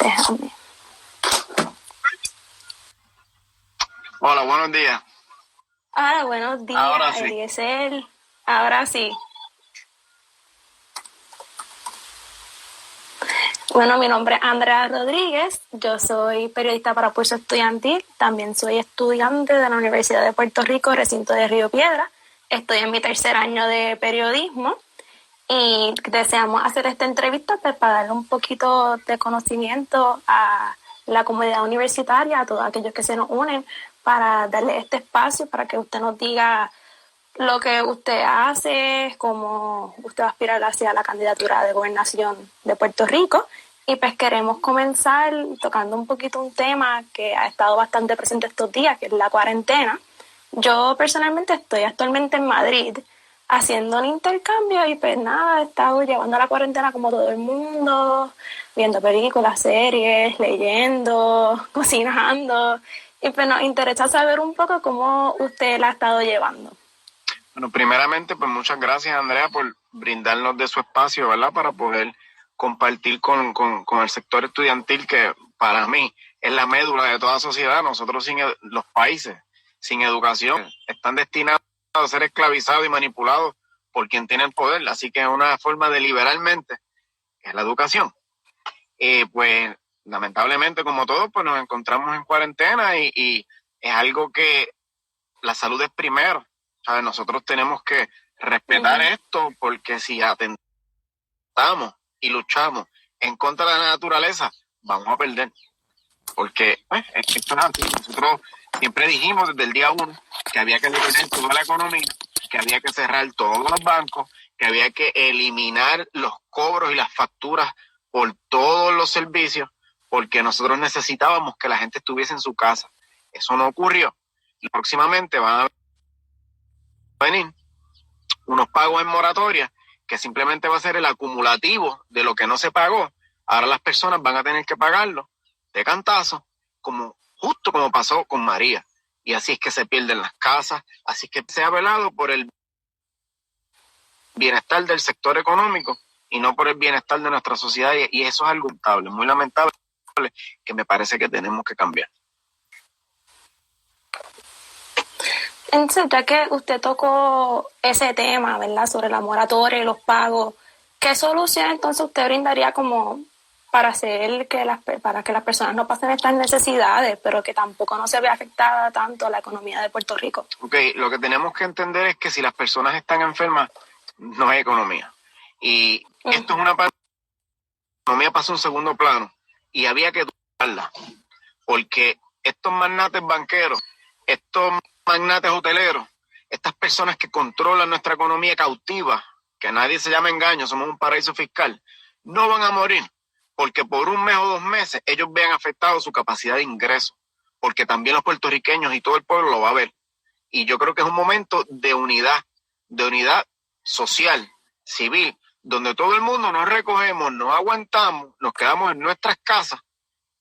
Déjame. Hola, buenos días. Hola, buenos días, Ahora sí. Eliezer. Ahora sí. Bueno, mi nombre es Andrea Rodríguez. Yo soy periodista para Pulso Estudiantil. También soy estudiante de la Universidad de Puerto Rico, recinto de Río Piedra. Estoy en mi tercer año de periodismo y deseamos hacer esta entrevista pues, para darle un poquito de conocimiento a la comunidad universitaria, a todos aquellos que se nos unen, para darle este espacio para que usted nos diga lo que usted hace, cómo usted va a aspirar hacia la candidatura de gobernación de Puerto Rico. Y pues queremos comenzar tocando un poquito un tema que ha estado bastante presente estos días, que es la cuarentena. Yo personalmente estoy actualmente en Madrid haciendo un intercambio y pues nada, he estado llevando la cuarentena como todo el mundo, viendo películas, series, leyendo, cocinando. Y pues nos interesa saber un poco cómo usted la ha estado llevando. Bueno, primeramente, pues muchas gracias, Andrea, por brindarnos de su espacio, ¿verdad? Para poder compartir con el sector estudiantil, que para mí es la médula de toda sociedad. Nosotros los países sin educación están destinados a ser esclavizados y manipulados por quien tiene el poder. Así que una forma de liberalmente es la educación. Pues lamentablemente, como todos, pues nos encontramos en cuarentena y es algo que la salud es primero. ¿Sabes? Nosotros tenemos que respetar esto, porque si atentamos y luchamos en contra de la naturaleza, vamos a perder. Porque esto es así. Nosotros siempre dijimos desde el día 1 que había que detener toda la economía, que había que cerrar todos los bancos, que había que eliminar los cobros y las facturas por todos los servicios, porque nosotros necesitábamos que la gente estuviese en su casa. Eso no ocurrió. Y próximamente van a venir unos pagos en moratoria, que simplemente va a ser el acumulativo de lo que no se pagó. Ahora las personas van a tener que pagarlo de cantazo, justo como pasó con María. Y así es que se pierden las casas, así es que se ha velado por el bienestar del sector económico y no por el bienestar de nuestra sociedad, y eso es algo lamentable, muy lamentable, que me parece que tenemos que cambiar. Entonces, ya que usted tocó ese tema, ¿verdad?, sobre la moratoria y los pagos, ¿qué solución entonces usted brindaría como para hacer para que las personas no pasen estas necesidades, pero que tampoco no se vea afectada tanto la economía de Puerto Rico? Okay, lo que tenemos que entender es que si las personas están enfermas, no hay economía. Y esto es una parte, la economía pasa a un segundo plano y había que educarla, porque estos magnates banqueros, estos magnates hoteleros, estas personas que controlan nuestra economía cautiva, que a nadie se llama engaño, somos un paraíso fiscal, no van a morir porque por un mes o 2 meses ellos vean afectado su capacidad de ingreso, porque también los puertorriqueños y todo el pueblo lo va a ver. Y yo creo que es un momento de unidad social, civil, donde todo el mundo nos recogemos, nos aguantamos, nos quedamos en nuestras casas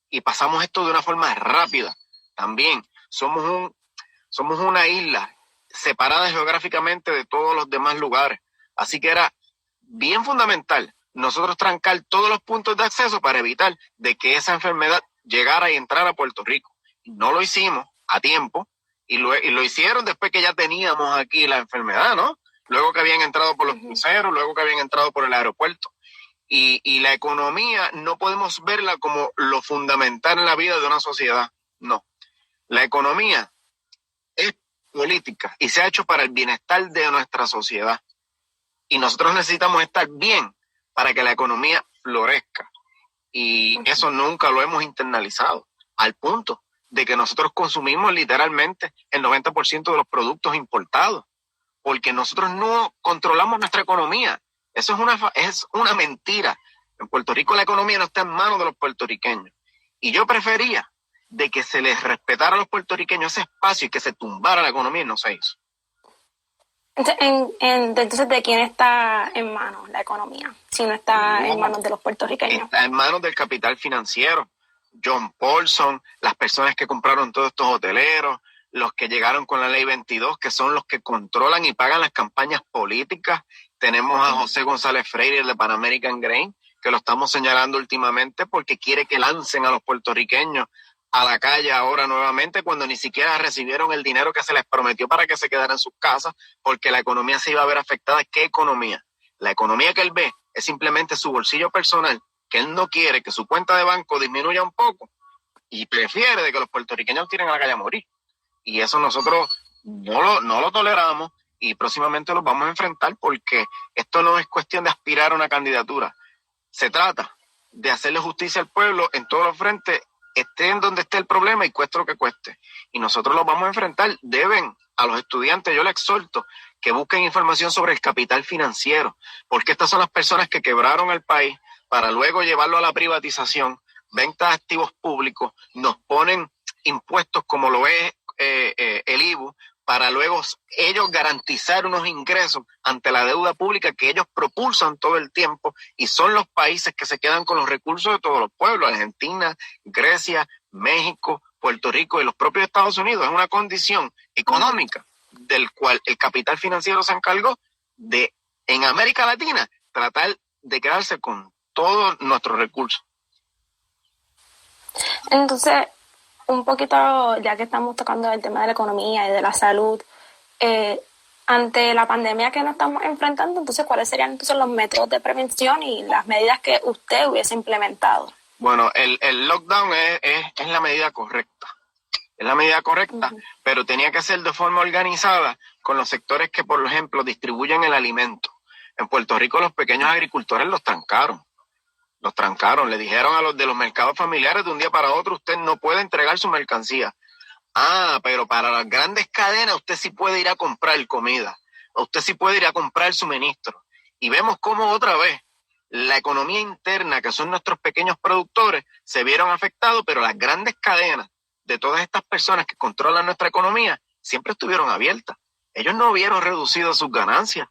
y pasamos esto de una forma rápida. También somos una isla separada geográficamente de todos los demás lugares. Así que era bien fundamental nosotros trancar todos los puntos de acceso para evitar de que esa enfermedad llegara y entrara a Puerto Rico. No lo hicimos a tiempo y lo hicieron después que ya teníamos aquí la enfermedad, ¿no? Luego que habían entrado por los cruceros, luego que habían entrado por el aeropuerto. Y la economía no podemos verla como lo fundamental en la vida de una sociedad. No. La economía es política y se ha hecho para el bienestar de nuestra sociedad. Y nosotros necesitamos estar bien para que la economía florezca. Y eso nunca lo hemos internalizado, al punto de que nosotros consumimos literalmente el 90% de los productos importados, porque nosotros no controlamos nuestra economía. Eso es una mentira. En Puerto Rico la economía no está en manos de los puertorriqueños. Y yo prefería de que se les respetara a los puertorriqueños ese espacio y que se tumbara la economía, y no se hizo. Entonces, ¿de quién está en manos la economía? Si no está en manos de los puertorriqueños. Está en manos del capital financiero. John Paulson, las personas que compraron todos estos hoteleros, los que llegaron con la ley 22, que son los que controlan y pagan las campañas políticas. Tenemos a José González Freire de Pan American Grain, que lo estamos señalando últimamente porque quiere que lancen a los puertorriqueños a la calle ahora nuevamente cuando ni siquiera recibieron el dinero que se les prometió para que se quedaran en sus casas porque la economía se iba a ver afectada. ¿Qué economía? La economía que él ve es simplemente su bolsillo personal, que él no quiere que su cuenta de banco disminuya un poco y prefiere de que los puertorriqueños tiren a la calle a morir. Y eso nosotros no lo toleramos y próximamente lo vamos a enfrentar porque esto no es cuestión de aspirar a una candidatura. Se trata de hacerle justicia al pueblo en todos los frentes, esté en donde esté el problema y cueste lo que cueste. Y nosotros lo vamos a enfrentar. Deben a los estudiantes, yo les exhorto que busquen información sobre el capital financiero, porque estas son las personas que quebraron el país para luego llevarlo a la privatización, venta de activos públicos, nos ponen impuestos como lo es el IVU, para luego ellos garantizar unos ingresos ante la deuda pública que ellos propulsan todo el tiempo y son los países que se quedan con los recursos de todos los pueblos, Argentina, Grecia, México, Puerto Rico y los propios Estados Unidos. Es una condición económica del cual el capital financiero se encargó de, en América Latina, tratar de quedarse con todos nuestros recursos. Entonces, un poquito, ya que estamos tocando el tema de la economía y de la salud, ante la pandemia que nos estamos enfrentando, entonces, ¿cuáles serían entonces los métodos de prevención y las medidas que usted hubiese implementado? Bueno, el lockdown es la medida correcta. Es la medida correcta, pero tenía que ser de forma organizada con los sectores que, por ejemplo, distribuyen el alimento. En Puerto Rico los pequeños agricultores los trancaron, le dijeron a los de los mercados familiares de un día para otro, usted no puede entregar su mercancía. Pero para las grandes cadenas usted sí puede ir a comprar comida, usted sí puede ir a comprar suministros. Y vemos cómo otra vez la economía interna, que son nuestros pequeños productores, se vieron afectados, pero las grandes cadenas de todas estas personas que controlan nuestra economía siempre estuvieron abiertas. Ellos no vieron reducido sus ganancias.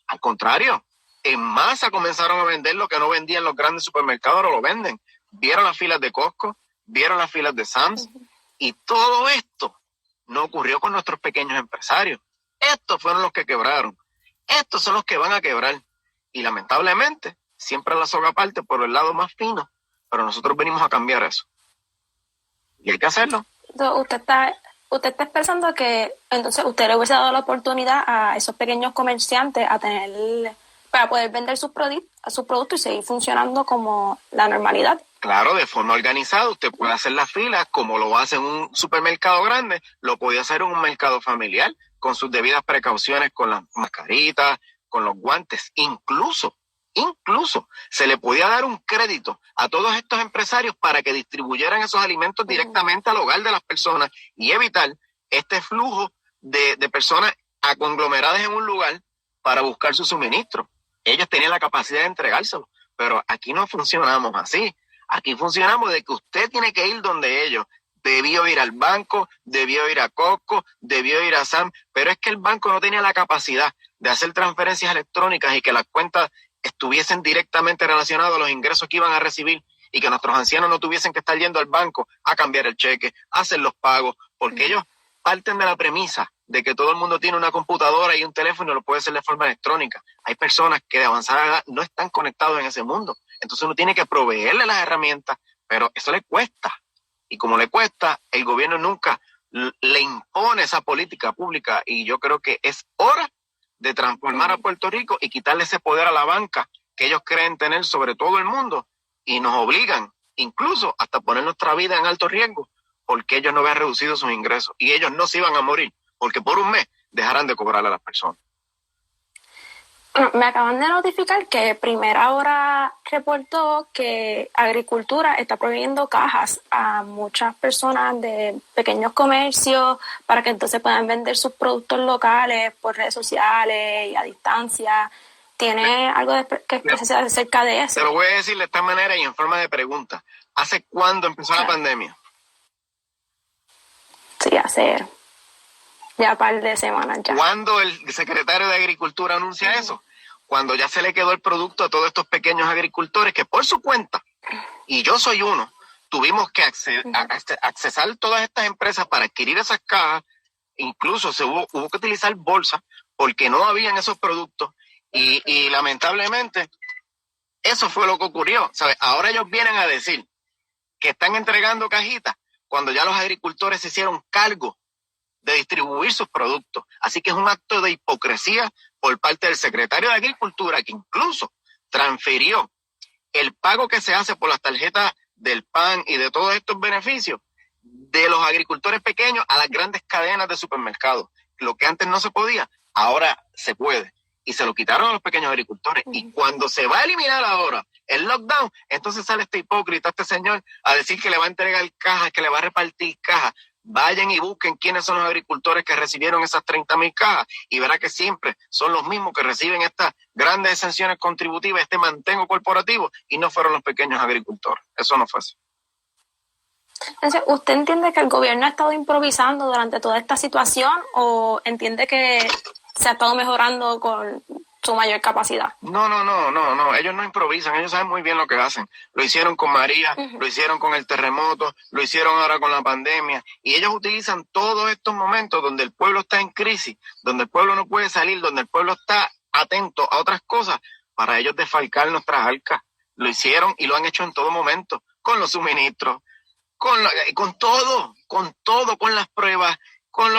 Al contrario, en masa comenzaron a vender lo que no vendían los grandes supermercados, ahora lo venden. Vieron las filas de Costco, vieron las filas de Sam's, y todo esto no ocurrió con nuestros pequeños empresarios. Estos fueron los que quebraron. Estos son los que van a quebrar. Y lamentablemente, siempre la soga parte por el lado más fino, pero nosotros venimos a cambiar eso. Y hay que hacerlo. Entonces, usted está expresando que entonces usted le hubiese dado la oportunidad a esos pequeños comerciantes para poder vender sus productos y seguir funcionando como la normalidad. Claro, de forma organizada, usted puede hacer las filas como lo hace en un supermercado grande, lo podía hacer en un mercado familiar, con sus debidas precauciones, con las mascaritas, con los guantes, incluso se le podía dar un crédito a todos estos empresarios para que distribuyeran esos alimentos directamente al hogar de las personas y evitar este flujo de personas conglomeradas en un lugar para buscar su suministro. Ellos tenían la capacidad de entregárselo, pero aquí no funcionamos así. Aquí funcionamos de que usted tiene que ir donde ellos. Debió ir al banco, debió ir a Costco, debió ir a Sam, pero es que el banco no tenía la capacidad de hacer transferencias electrónicas y que las cuentas estuviesen directamente relacionadas a los ingresos que iban a recibir y que nuestros ancianos no tuviesen que estar yendo al banco a cambiar el cheque, a hacer los pagos, porque ellos parten de la premisa de que todo el mundo tiene una computadora y un teléfono y lo puede hacer de forma electrónica. Hay personas que de avanzada edad no están conectados en ese mundo. Entonces uno tiene que proveerle las herramientas, pero eso le cuesta. Y como le cuesta, el gobierno nunca le impone esa política pública. Y yo creo que es hora de transformar a Puerto Rico y quitarle ese poder a la banca que ellos creen tener sobre todo el mundo y nos obligan incluso hasta poner nuestra vida en alto riesgo porque ellos no habían reducido sus ingresos y ellos no se iban a morir porque por un mes dejarán de cobrarle a las personas. Me acaban de notificar que Primera Hora reportó que Agricultura está proveyendo cajas a muchas personas de pequeños comercios para que entonces puedan vender sus productos locales por redes sociales y a distancia. ¿Tiene algo que expresar acerca de eso? Te lo voy a decir de esta manera y en forma de pregunta. ¿Hace cuándo empezó la pandemia? Sí, hace ya un par de semanas ya. ¿Cuándo el secretario de Agricultura anuncia eso? Cuando ya se le quedó el producto a todos estos pequeños agricultores que por su cuenta, y yo soy uno, tuvimos que accesar todas estas empresas para adquirir esas cajas, incluso hubo que utilizar bolsas porque no habían esos productos y lamentablemente Eso fue lo que ocurrió, ¿sabes? Ahora ellos vienen a decir que están entregando cajitas cuando ya los agricultores se hicieron cargo de distribuir sus productos. Así que es un acto de hipocresía por parte del secretario de Agricultura, que incluso transfirió el pago que se hace por las tarjetas del PAN y de todos estos beneficios de los agricultores pequeños a las grandes cadenas de supermercados. Lo que antes no se podía, ahora se puede. Y se lo quitaron a los pequeños agricultores. Y cuando se va a eliminar ahora el lockdown, entonces sale este hipócrita, este señor, a decir que le va a entregar cajas, que le va a repartir cajas. Vayan y busquen quiénes son los agricultores que recibieron esas 30,000 cajas y verá que siempre son los mismos que reciben estas grandes exenciones contributivas, este mantengo corporativo, y no fueron los pequeños agricultores. Eso no fue así. Entonces, ¿usted entiende que el gobierno ha estado improvisando durante toda esta situación o entiende que se ha estado mejorando con su mayor capacidad? No. Ellos no improvisan, ellos saben muy bien lo que hacen. Lo hicieron con María, lo hicieron con el terremoto, lo hicieron ahora con la pandemia. Y ellos utilizan todos estos momentos donde el pueblo está en crisis, donde el pueblo no puede salir, donde el pueblo está atento a otras cosas, para ellos desfalcar nuestras arcas. Lo hicieron y lo han hecho en todo momento, con los suministros, con todo, con las pruebas, con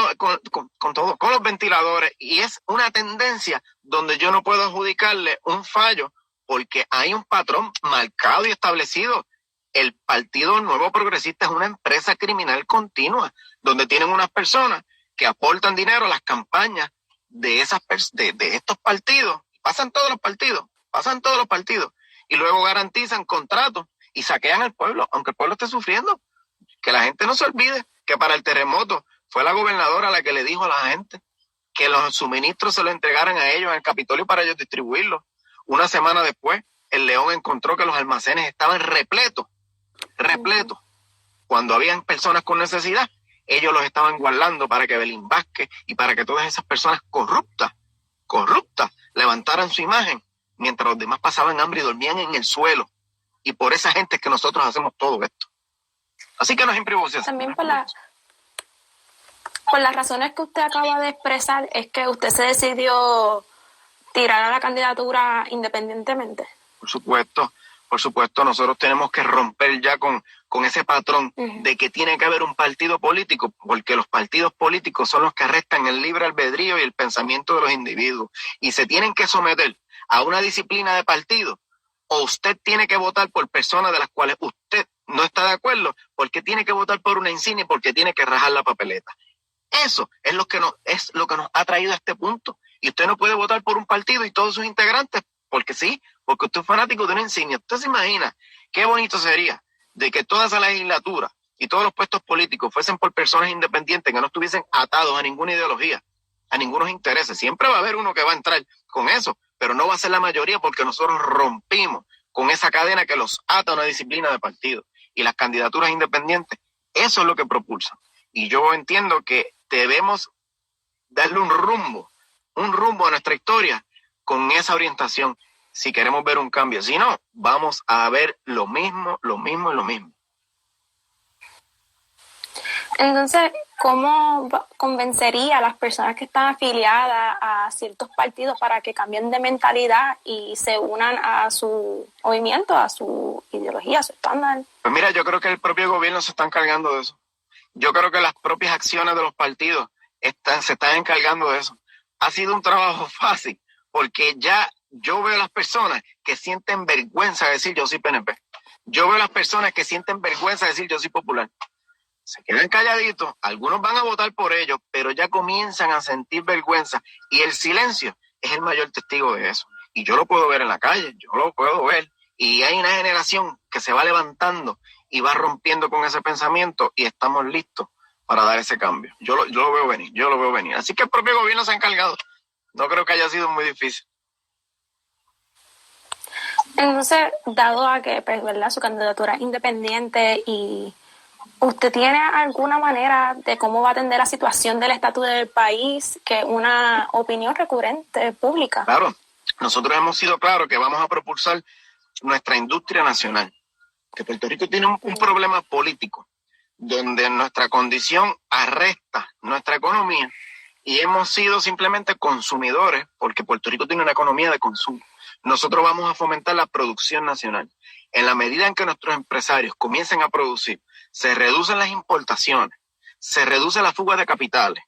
todo, con los ventiladores, y es una tendencia donde yo no puedo adjudicarle un fallo porque hay un patrón marcado y establecido. El Partido Nuevo Progresista es una empresa criminal continua donde tienen unas personas que aportan dinero a las campañas de estos partidos. Pasan todos los partidos y luego garantizan contratos y saquean al pueblo, aunque el pueblo esté sufriendo. Que la gente no se olvide que para el terremoto fue la gobernadora la que le dijo a la gente que los suministros se los entregaran a ellos en el Capitolio para ellos distribuirlos. Una semana después, el León encontró que los almacenes estaban repletos. Cuando habían personas con necesidad, ellos los estaban guardando para que Belín Vázquez y para que todas esas personas corruptas, levantaran su imagen, mientras los demás pasaban hambre y dormían en el suelo. Y por esa gente es que nosotros hacemos todo esto. Así que no es improvisación. También por las razones que usted acaba de expresar, es que usted se decidió tirar a la candidatura independientemente. Por supuesto, nosotros tenemos que romper ya con ese patrón de que tiene que haber un partido político, porque los partidos políticos son los que arrestan el libre albedrío y el pensamiento de los individuos, y se tienen que someter a una disciplina de partido, o usted tiene que votar por personas de las cuales usted no está de acuerdo, porque tiene que votar por una insignia y porque tiene que rajar la papeleta. Eso es lo que nos ha traído a este punto. Y usted no puede votar por un partido y todos sus integrantes, porque sí, porque usted es fanático de una insignia. ¿Usted se imagina qué bonito sería de que toda esa legislatura y todos los puestos políticos fuesen por personas independientes que no estuviesen atados a ninguna ideología, a ningunos intereses? Siempre va a haber uno que va a entrar con eso, pero no va a ser la mayoría, porque nosotros rompimos con esa cadena que los ata a una disciplina de partido. Y las candidaturas independientes, eso es lo que propulsan. Y yo entiendo que debemos darle un rumbo a nuestra historia con esa orientación, si queremos ver un cambio. Si no, vamos a ver lo mismo. Entonces, ¿cómo convencería a las personas que están afiliadas a ciertos partidos para que cambien de mentalidad y se unan a su movimiento, a su ideología, a su estándar? Pues mira, yo creo que el propio gobierno se está encargando de eso. Yo creo que las propias acciones de los partidos se están encargando de eso. Ha sido un trabajo fácil, porque ya yo veo a las personas que sienten vergüenza de decir yo soy PNP. Yo veo a las personas que sienten vergüenza de decir yo soy popular. Se quedan calladitos, algunos van a votar por ellos, pero ya comienzan a sentir vergüenza, y el silencio es el mayor testigo de eso. Y yo lo puedo ver en la calle, yo lo puedo ver, y hay una generación que se va levantando y va rompiendo con ese pensamiento, y estamos listos para dar ese cambio. Yo lo veo venir. Así que el propio gobierno se ha encargado. No creo que haya sido muy difícil. Entonces, dado a que, pues, ¿verdad?, su candidatura es independiente, y ¿usted tiene alguna manera de cómo va a atender la situación del estatus del país, que es una opinión recurrente pública? Claro, nosotros hemos sido claros que vamos a propulsar nuestra industria nacional, que Puerto Rico tiene un problema político, donde nuestra condición arresta nuestra economía, y hemos sido simplemente consumidores, porque Puerto Rico tiene una economía de consumo. nosotros vamos a fomentar la producción nacional. En la medida en que nuestros empresarios comiencen a producir, se reducen las importaciones, se reduce la fuga de capitales,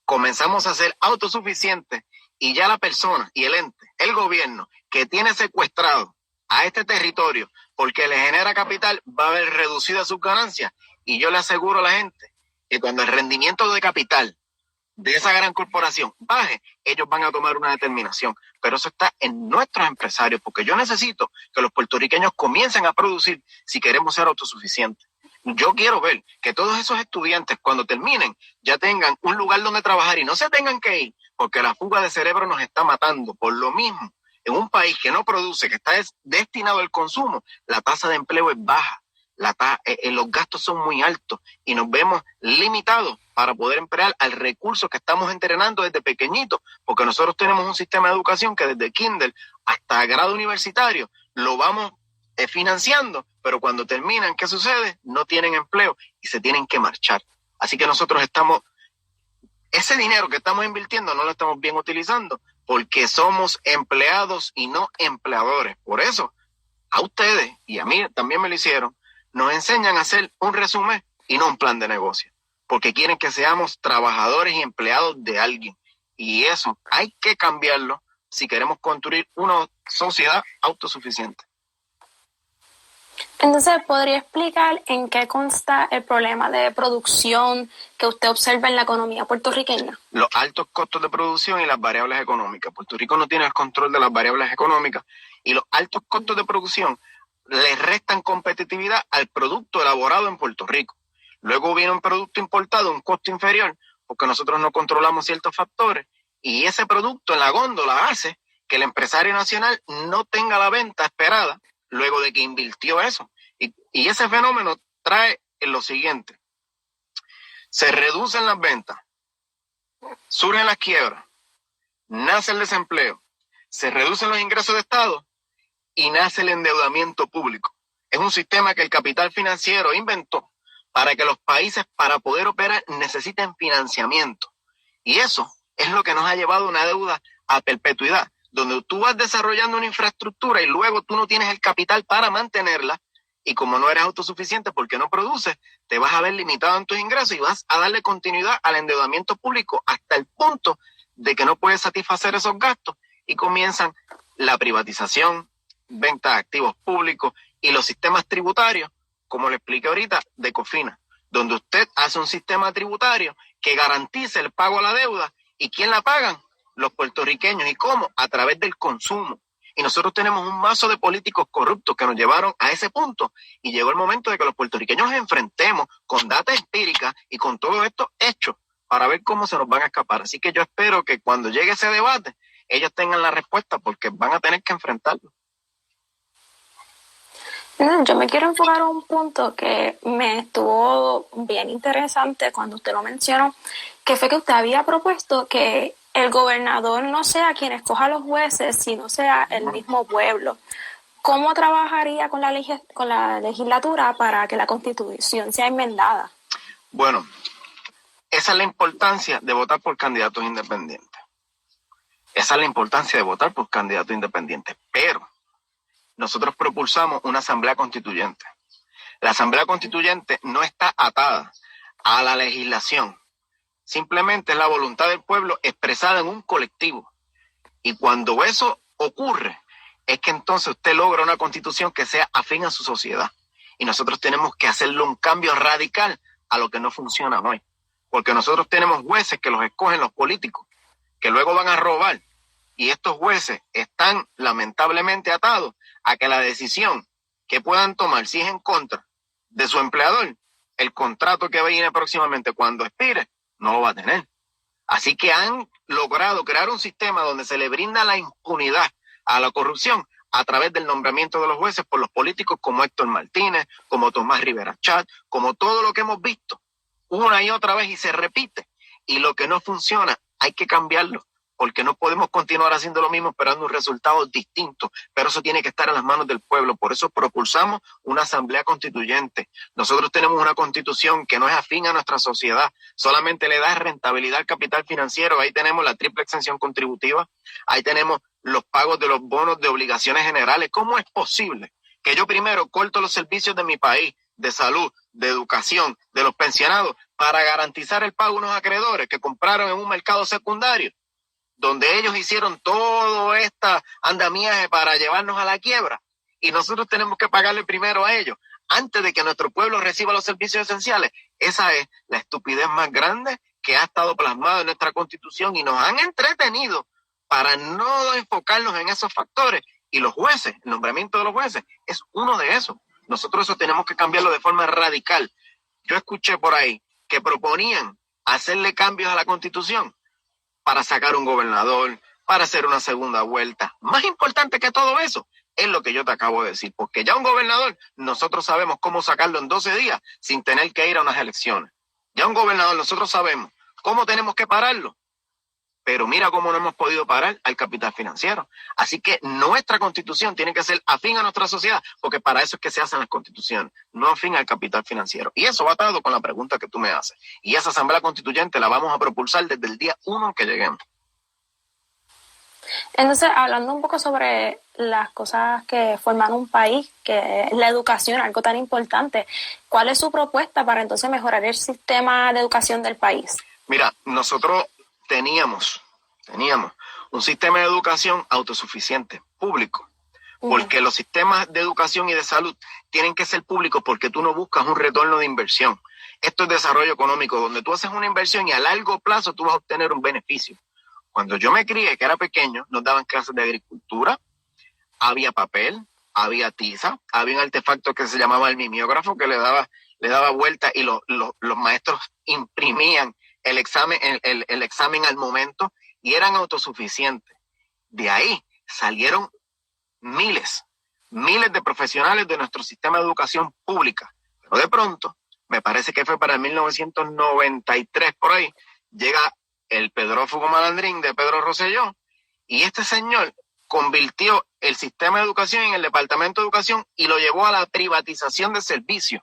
comenzamos a ser autosuficientes y ya la persona y el ente, el gobierno que tiene secuestrado a este territorio porque le genera capital va a ver reducida sus ganancias. Y yo le aseguro a la gente que cuando el rendimiento de capital de esa gran corporación baje, ellos van a tomar una determinación. Pero eso está en nuestros empresarios, porque yo necesito que los puertorriqueños comiencen a producir si queremos ser autosuficientes. Yo quiero ver que todos esos estudiantes, cuando terminen, ya tengan un lugar donde trabajar y no se tengan que ir, porque la fuga de cerebro nos está matando. Por lo mismo, en un país que no produce, que está destinado al consumo, la tasa de empleo es baja. Los gastos son muy altos y nos vemos limitados para poder emplear al recurso que estamos entrenando desde pequeñitos, porque nosotros tenemos un sistema de educación que desde kinder hasta grado universitario lo vamos financiando, pero cuando terminan, ¿qué sucede? No tienen empleo y se tienen que marchar. Así que nosotros ese dinero que estamos invirtiendo no lo estamos bien utilizando, porque somos empleados y no empleadores. Por eso, a ustedes y a mí también me lo hicieron, nos enseñan a hacer un resumen y no un plan de negocio, porque quieren que seamos trabajadores y empleados de alguien. Y eso hay que cambiarlo si queremos construir una sociedad autosuficiente. Entonces, ¿podría explicar en qué consta el problema de producción que usted observa en la economía puertorriqueña? Los altos costos de producción y las variables económicas. Puerto Rico no tiene el control de las variables económicas y los altos costos de producción le restan competitividad al producto elaborado en Puerto Rico. Luego viene un producto importado, un costo inferior, porque nosotros no controlamos ciertos factores, y ese producto en la góndola hace que el empresario nacional no tenga la venta esperada luego de que invirtió eso. Y ese fenómeno trae lo siguiente: se reducen las ventas, surgen las quiebras, nace el desempleo, se reducen los ingresos de Estado y nace el endeudamiento público. Es un sistema que el capital financiero inventó para que los países, para poder operar, necesiten financiamiento. Y eso es lo que nos ha llevado a una deuda a perpetuidad, donde tú vas desarrollando una infraestructura y luego tú no tienes el capital para mantenerla, y como no eres autosuficiente porque no produces, te vas a ver limitado en tus ingresos y vas a darle continuidad al endeudamiento público hasta el punto de que no puedes satisfacer esos gastos y comienzan la privatización, venta de activos públicos y los sistemas tributarios, como le expliqué ahorita, de Cofina, donde usted hace un sistema tributario que garantice el pago a la deuda. ¿Y quién la pagan? Los puertorriqueños. ¿Y cómo? A través del consumo. Y nosotros tenemos un mazo de políticos corruptos que nos llevaron a ese punto, y llegó el momento de que los puertorriqueños nos enfrentemos con data empírica y con todos estos hechos para ver cómo se nos van a escapar. Así que yo espero que cuando llegue ese debate, ellos tengan la respuesta, porque van a tener que enfrentarlo. Yo me quiero enfocar a un punto que me estuvo bien interesante cuando usted lo mencionó, que fue que usted había propuesto que el gobernador no sea quien escoja a los jueces, sino sea el mismo pueblo. ¿Cómo trabajaría con la legislatura para que la Constitución sea enmendada? Bueno, esa es la importancia de votar por candidatos independientes. Esa es la importancia de votar por candidatos independientes. Pero nosotros propulsamos una asamblea constituyente. La asamblea constituyente no está atada a la legislación. Simplemente es la voluntad del pueblo expresada en un colectivo. Y cuando eso ocurre, es que entonces usted logra una constitución que sea afín a su sociedad. Y nosotros tenemos que hacerle un cambio radical a lo que no funciona hoy. Porque nosotros tenemos jueces que los escogen los políticos, que luego van a robar. Y estos jueces están lamentablemente atados a que la decisión que puedan tomar, si es en contra de su empleador, el contrato que viene próximamente cuando expire, no lo va a tener. Así que han logrado crear un sistema donde se le brinda la impunidad a la corrupción a través del nombramiento de los jueces por los políticos como Héctor Martínez, como Tomás Rivera Chat, como todo lo que hemos visto una y otra vez y se repite. Y lo que no funciona hay que cambiarlo, porque no podemos continuar haciendo lo mismo esperando un resultado distinto, pero eso tiene que estar en las manos del pueblo. Por eso propulsamos una asamblea constituyente. Nosotros tenemos una constitución que no es afín a nuestra sociedad, solamente le da rentabilidad al capital financiero. Ahí tenemos la triple exención contributiva, ahí tenemos los pagos de los bonos de obligaciones generales. ¿Cómo es posible que yo primero corto los servicios de mi país, de salud, de educación, de los pensionados, para garantizar el pago a unos acreedores que compraron en un mercado secundario, donde ellos hicieron todo esta andamiaje para llevarnos a la quiebra? Y nosotros tenemos que pagarle primero a ellos, antes de que nuestro pueblo reciba los servicios esenciales. Esa es la estupidez más grande que ha estado plasmada en nuestra Constitución, y nos han entretenido para no enfocarnos en esos factores. Y los jueces, el nombramiento de los jueces, es uno de esos. Nosotros eso tenemos que cambiarlo de forma radical. Yo escuché por ahí que proponían hacerle cambios a la Constitución para sacar un gobernador, para hacer una segunda vuelta. Más importante que todo eso es lo que yo te acabo de decir, porque ya un gobernador, nosotros sabemos cómo sacarlo en 12 días sin tener que ir a unas elecciones. Ya un gobernador, nosotros sabemos cómo tenemos que pararlo. Pero mira cómo no hemos podido parar al capital financiero. Así que nuestra Constitución tiene que ser afín a nuestra sociedad, porque para eso es que se hacen las constituciones, no afín al capital financiero. Y eso va atado con la pregunta que tú me haces. Y esa Asamblea Constituyente la vamos a propulsar desde el día 1 que lleguemos. Entonces, hablando un poco sobre las cosas que forman un país, que es la educación, algo tan importante, ¿cuál es su propuesta para entonces mejorar el sistema de educación del país? Mira, nosotros teníamos un sistema de educación autosuficiente, público, porque los sistemas de educación y de salud tienen que ser públicos, porque tú no buscas un retorno de inversión. Esto es desarrollo económico, donde tú haces una inversión y a largo plazo tú vas a obtener un beneficio. Cuando yo me crié, que era pequeño, nos daban clases de agricultura, había papel, había tiza, había un artefacto que se llamaba el mimeógrafo, que le daba vuelta, y los maestros imprimían el examen al momento, y eran autosuficientes. De ahí salieron miles de profesionales de nuestro sistema de educación pública. Pero de pronto, me parece que fue para el 1993 por ahí, llega el pedrófugo malandrín de Pedro Rosselló, y este señor convirtió el sistema de educación en el Departamento de Educación y lo llevó a la privatización de servicios.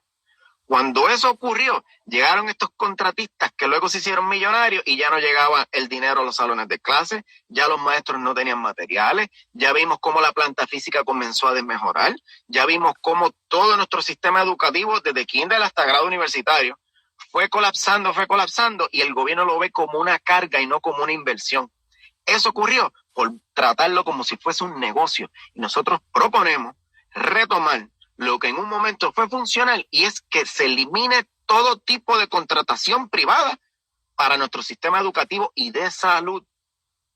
Cuando eso ocurrió, llegaron estos contratistas que luego se hicieron millonarios y ya no llegaba el dinero a los salones de clase, ya los maestros no tenían materiales, ya vimos cómo la planta física comenzó a desmejorar, ya vimos cómo todo nuestro sistema educativo, desde kinder hasta grado universitario, fue colapsando, y el gobierno lo ve como una carga y no como una inversión. Eso ocurrió por tratarlo como si fuese un negocio, y nosotros proponemos retomar lo que en un momento fue funcional, y es que se elimine todo tipo de contratación privada para nuestro sistema educativo y de salud.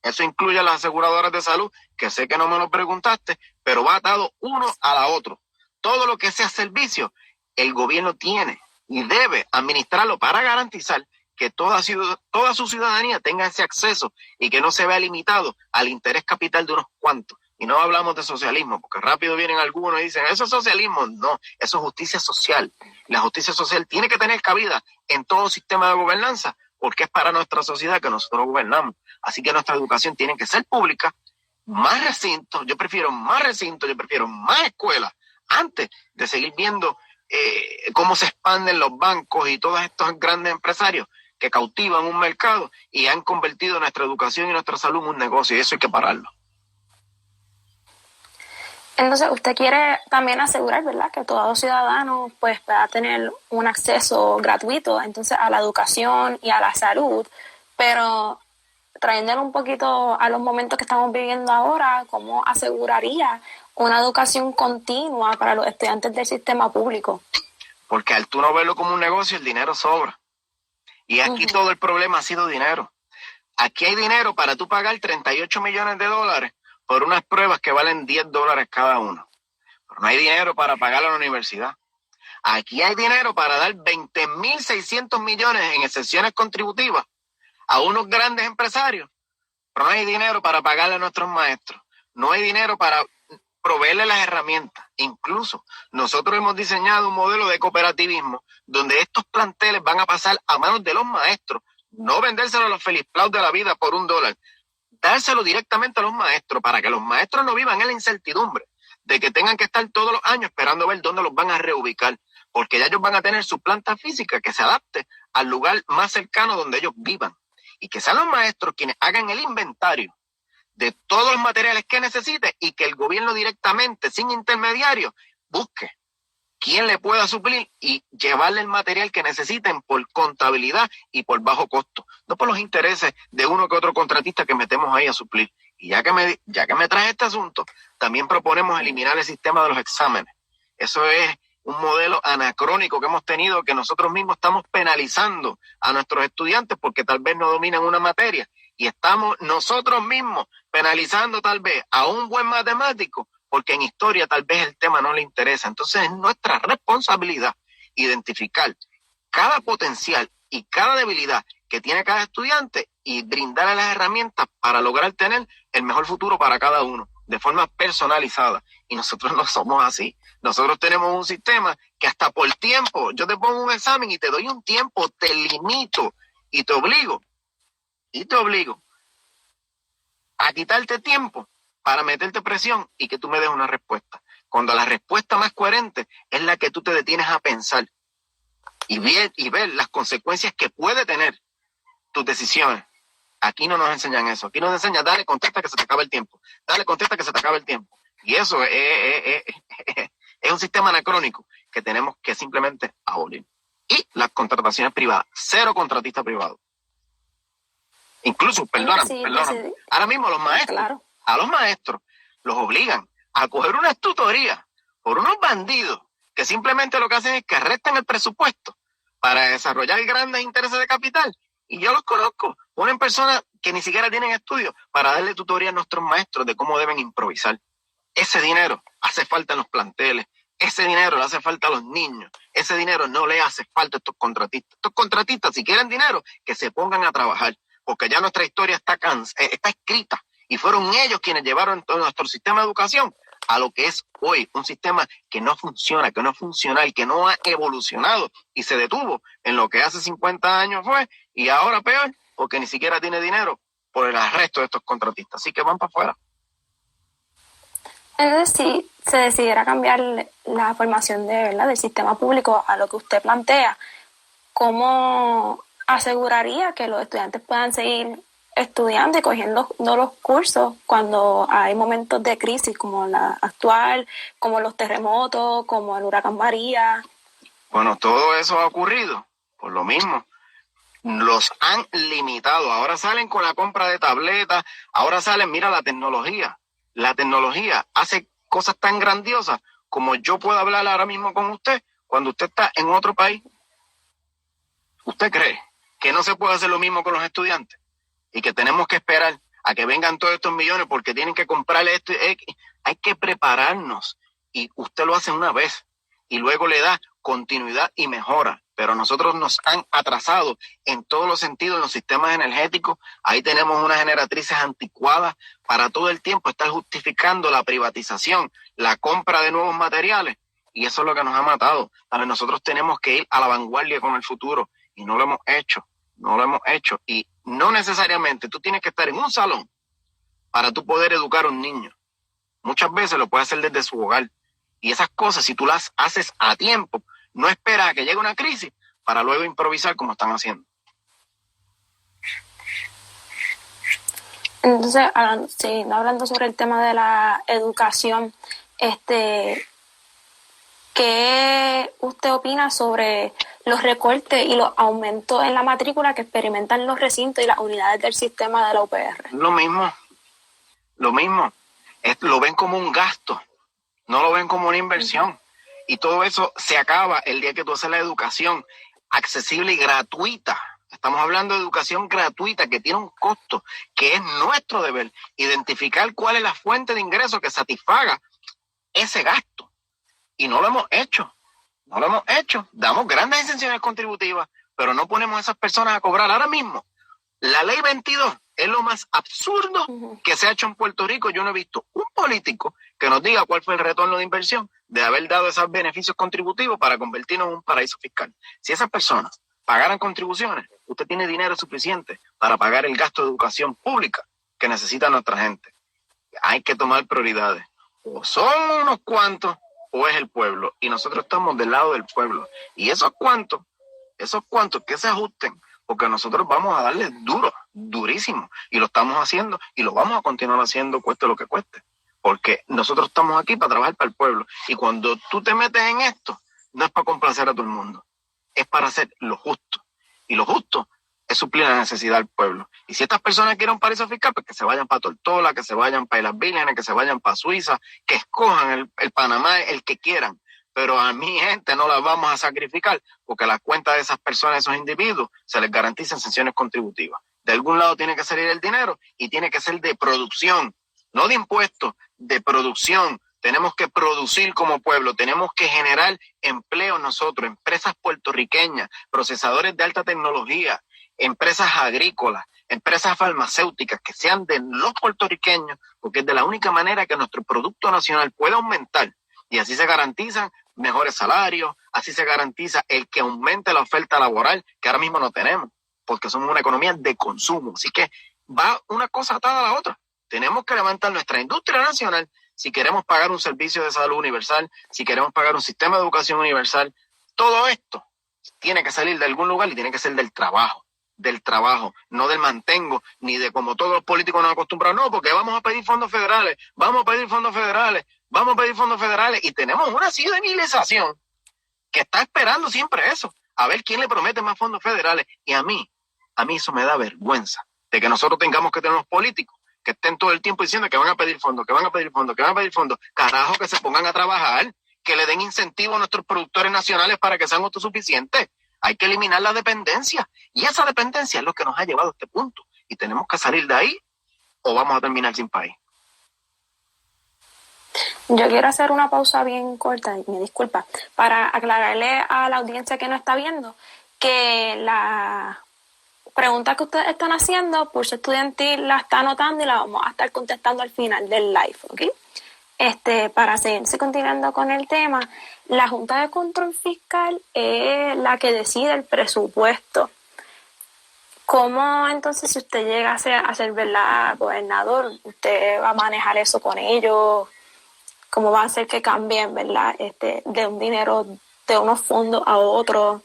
Eso incluye a las aseguradoras de salud, que sé que no me lo preguntaste, pero va atado uno a la otro. Todo lo que sea servicio, el gobierno tiene y debe administrarlo para garantizar que toda su ciudadanía tenga ese acceso y que no se vea limitado al interés capital de unos cuantos. Y no hablamos de socialismo, porque rápido vienen algunos y dicen, eso es socialismo. No, eso es justicia social. La justicia social tiene que tener cabida en todo sistema de gobernanza, porque es para nuestra sociedad que nosotros gobernamos. Así que nuestra educación tiene que ser pública, más recintos, yo prefiero más escuelas, antes de seguir viendo cómo se expanden los bancos y todos estos grandes empresarios que cautivan un mercado y han convertido nuestra educación y nuestra salud en un negocio, y eso hay que pararlo. Entonces, usted quiere también asegurar, ¿verdad?, que todo ciudadano pues pueda tener un acceso gratuito entonces a la educación y a la salud, pero trayéndolo un poquito a los momentos que estamos viviendo ahora, ¿cómo aseguraría una educación continua para los estudiantes del sistema público? Porque al tú no verlo como un negocio, el dinero sobra. Y aquí todo el problema ha sido dinero. Aquí hay dinero para tú pagar 38 millones de dólares por unas pruebas que valen $10 cada uno. Pero no hay dinero para pagar a la universidad. Aquí hay dinero para dar 20.600 millones en exenciones contributivas a unos grandes empresarios. Pero no hay dinero para pagarle a nuestros maestros. No hay dinero para proveerle las herramientas. Incluso nosotros hemos diseñado un modelo de cooperativismo donde estos planteles van a pasar a manos de los maestros, no vendérselo a los Felizplaus de la vida por $1, dárselo directamente a los maestros para que los maestros no vivan en la incertidumbre de que tengan que estar todos los años esperando a ver dónde los van a reubicar, porque ya ellos van a tener su planta física que se adapte al lugar más cercano donde ellos vivan, y que sean los maestros quienes hagan el inventario de todos los materiales que necesite y que el gobierno directamente, sin intermediarios, busque quién le pueda suplir y llevarle el material que necesiten por contabilidad y por bajo costo, no por los intereses de uno que otro contratista que metemos ahí a suplir. Y ya que me trae este asunto, también proponemos eliminar el sistema de los exámenes. Eso es un modelo anacrónico que hemos tenido, que nosotros mismos estamos penalizando a nuestros estudiantes porque tal vez no dominan una materia, y estamos nosotros mismos penalizando tal vez a un buen matemático porque en historia tal vez el tema no le interesa. Entonces es nuestra responsabilidad identificar cada potencial y cada debilidad que tiene cada estudiante y brindarle las herramientas para lograr tener el mejor futuro para cada uno, de forma personalizada. Y nosotros no somos así. Nosotros tenemos un sistema que hasta por tiempo, yo te pongo un examen y te doy un tiempo, te limito y te obligo a quitarte tiempo para meterte presión y que tú me des una respuesta. Cuando la respuesta más coherente es la que tú te detienes a pensar y ver las consecuencias que puede tener tus decisiones. Aquí no nos enseñan eso. Aquí nos enseñan, dale, contesta que se te acaba el tiempo. Dale, contesta que se te acaba el tiempo. Y eso es un sistema anacrónico que tenemos que simplemente abolir. Y las contrataciones privadas. 0 contratistas privados. Incluso, perdóname. Ahora mismo los maestros, claro, a los maestros los obligan a coger unas tutorías por unos bandidos que simplemente lo que hacen es que restan el presupuesto para desarrollar grandes intereses de capital. Y yo los conozco, ponen personas que ni siquiera tienen estudios para darle tutoría a nuestros maestros de cómo deben improvisar. Ese dinero hace falta en los planteles, ese dinero le hace falta a los niños, ese dinero no le hace falta a estos contratistas. Estos contratistas, si quieren dinero, que se pongan a trabajar, porque ya nuestra historia está escrita y fueron ellos quienes llevaron todo nuestro sistema de educación a lo que es hoy, un sistema que no funciona, que no es funcional, que no ha evolucionado y se detuvo en lo que hace 50 años fue, y ahora peor, porque ni siquiera tiene dinero por el arresto de estos contratistas. Así que van para afuera. Entonces, si se decidiera cambiar la formación del sistema público a lo que usted plantea, ¿cómo aseguraría que los estudiantes puedan seguir estudiando y cogiendo los cursos cuando hay momentos de crisis como la actual, como los terremotos, como el huracán María? Bueno, todo eso ha ocurrido por lo mismo. Los han limitado. Ahora salen con la compra de tabletas, ahora salen, mira la tecnología. La tecnología hace cosas tan grandiosas como yo puedo hablar ahora mismo con usted cuando usted está en otro país. ¿Usted cree que no se puede hacer lo mismo con los estudiantes? Y que tenemos que esperar a que vengan todos estos millones porque tienen que comprarle esto. Hay que prepararnos. Y usted lo hace una vez y luego le da continuidad y mejora. Pero nosotros nos han atrasado en todos los sentidos en los sistemas energéticos. Ahí tenemos unas generatrices anticuadas para todo el tiempo estar justificando la privatización, la compra de nuevos materiales. Y eso es lo que nos ha matado. Nosotros tenemos que ir a la vanguardia con el futuro y no lo hemos hecho. Y no necesariamente tú tienes que estar en un salón para tú poder educar a un niño. Muchas veces lo puedes hacer desde su hogar. Y esas cosas, si tú las haces a tiempo, no esperas a que llegue una crisis para luego improvisar como están haciendo. Entonces, hablando sobre el tema de la educación, ¿qué usted opina sobre los recortes y los aumentos en la matrícula que experimentan los recintos y las unidades del sistema de la UPR? Lo mismo. Lo ven como un gasto, no lo ven como una inversión. Y todo eso se acaba el día que tú haces la educación accesible y gratuita. Estamos hablando de educación gratuita que tiene un costo, que es nuestro deber, identificar cuál es la fuente de ingreso que satisfaga ese gasto. Y no lo hemos hecho. Damos grandes exenciones contributivas, pero no ponemos a esas personas a cobrar. Ahora mismo, la ley 22 es lo más absurdo que se ha hecho en Puerto Rico. Yo no he visto un político que nos diga cuál fue el retorno de inversión de haber dado esos beneficios contributivos para convertirnos en un paraíso fiscal. Si esas personas pagaran contribuciones, usted tiene dinero suficiente para pagar el gasto de educación pública que necesita nuestra gente. Hay que tomar prioridades. O son unos cuantos o es el pueblo. Y nosotros estamos del lado del pueblo. Y esos cuantos que se ajusten, porque nosotros vamos a darles duro. durísimo, y lo estamos haciendo y lo vamos a continuar haciendo cueste lo que cueste, porque nosotros estamos aquí para trabajar para el pueblo, y cuando tú te metes en esto, no es para complacer a todo el mundo, es para hacer lo justo, y lo justo es suplir la necesidad del pueblo. Y si estas personas quieren un paraíso fiscal, pues que se vayan para Tortola, que se vayan para Islas Vírgenes, que se vayan para Suiza, que escojan el Panamá, el que quieran. Pero a mi gente no la vamos a sacrificar, porque las cuentas de esas personas, de esos individuos, se les garantizan sanciones contributivas. De algún lado tiene que salir el dinero y tiene que ser de producción, no de impuestos, de producción. Tenemos que producir como pueblo, tenemos que generar empleo nosotros, empresas puertorriqueñas, procesadores de alta tecnología, empresas agrícolas, empresas farmacéuticas que sean de los puertorriqueños, porque es de la única manera que nuestro producto nacional puede aumentar, y así se garantizan mejores salarios, así se garantiza el que aumente la oferta laboral, que ahora mismo no tenemos, porque somos una economía de consumo. Así que va una cosa atada a la otra. Tenemos que levantar nuestra industria nacional si queremos pagar un servicio de salud universal, si queremos pagar un sistema de educación universal. Todo esto tiene que salir de algún lugar y tiene que ser del trabajo, no del mantengo, ni de como todos los políticos nos acostumbran, no, porque vamos a pedir fondos federales, y tenemos una civilización que está esperando siempre eso, a ver quién le promete más fondos federales. Y a mí eso me da vergüenza, de que nosotros tengamos que tener unos políticos que estén todo el tiempo diciendo que van a pedir fondos, carajo, que se pongan a trabajar, que le den incentivo a nuestros productores nacionales para que sean autosuficientes. Hay que eliminar la dependencia, y esa dependencia es lo que nos ha llevado a este punto, y tenemos que salir de ahí o vamos a terminar sin país. Yo quiero hacer una pausa bien corta, y me disculpa, para aclararle a la audiencia que no está viendo que la pregunta que ustedes están haciendo, Pulso Estudiantil la está anotando y la vamos a estar contestando al final del live, ¿ok? Para seguirse continuando con el tema, la Junta de Control Fiscal es la que decide el presupuesto. ¿Cómo entonces, si usted llega a ser ¿verdad, gobernador, usted va a manejar eso con ellos? ¿Cómo va a hacer que cambien, verdad, de un dinero, de unos fondos a otros?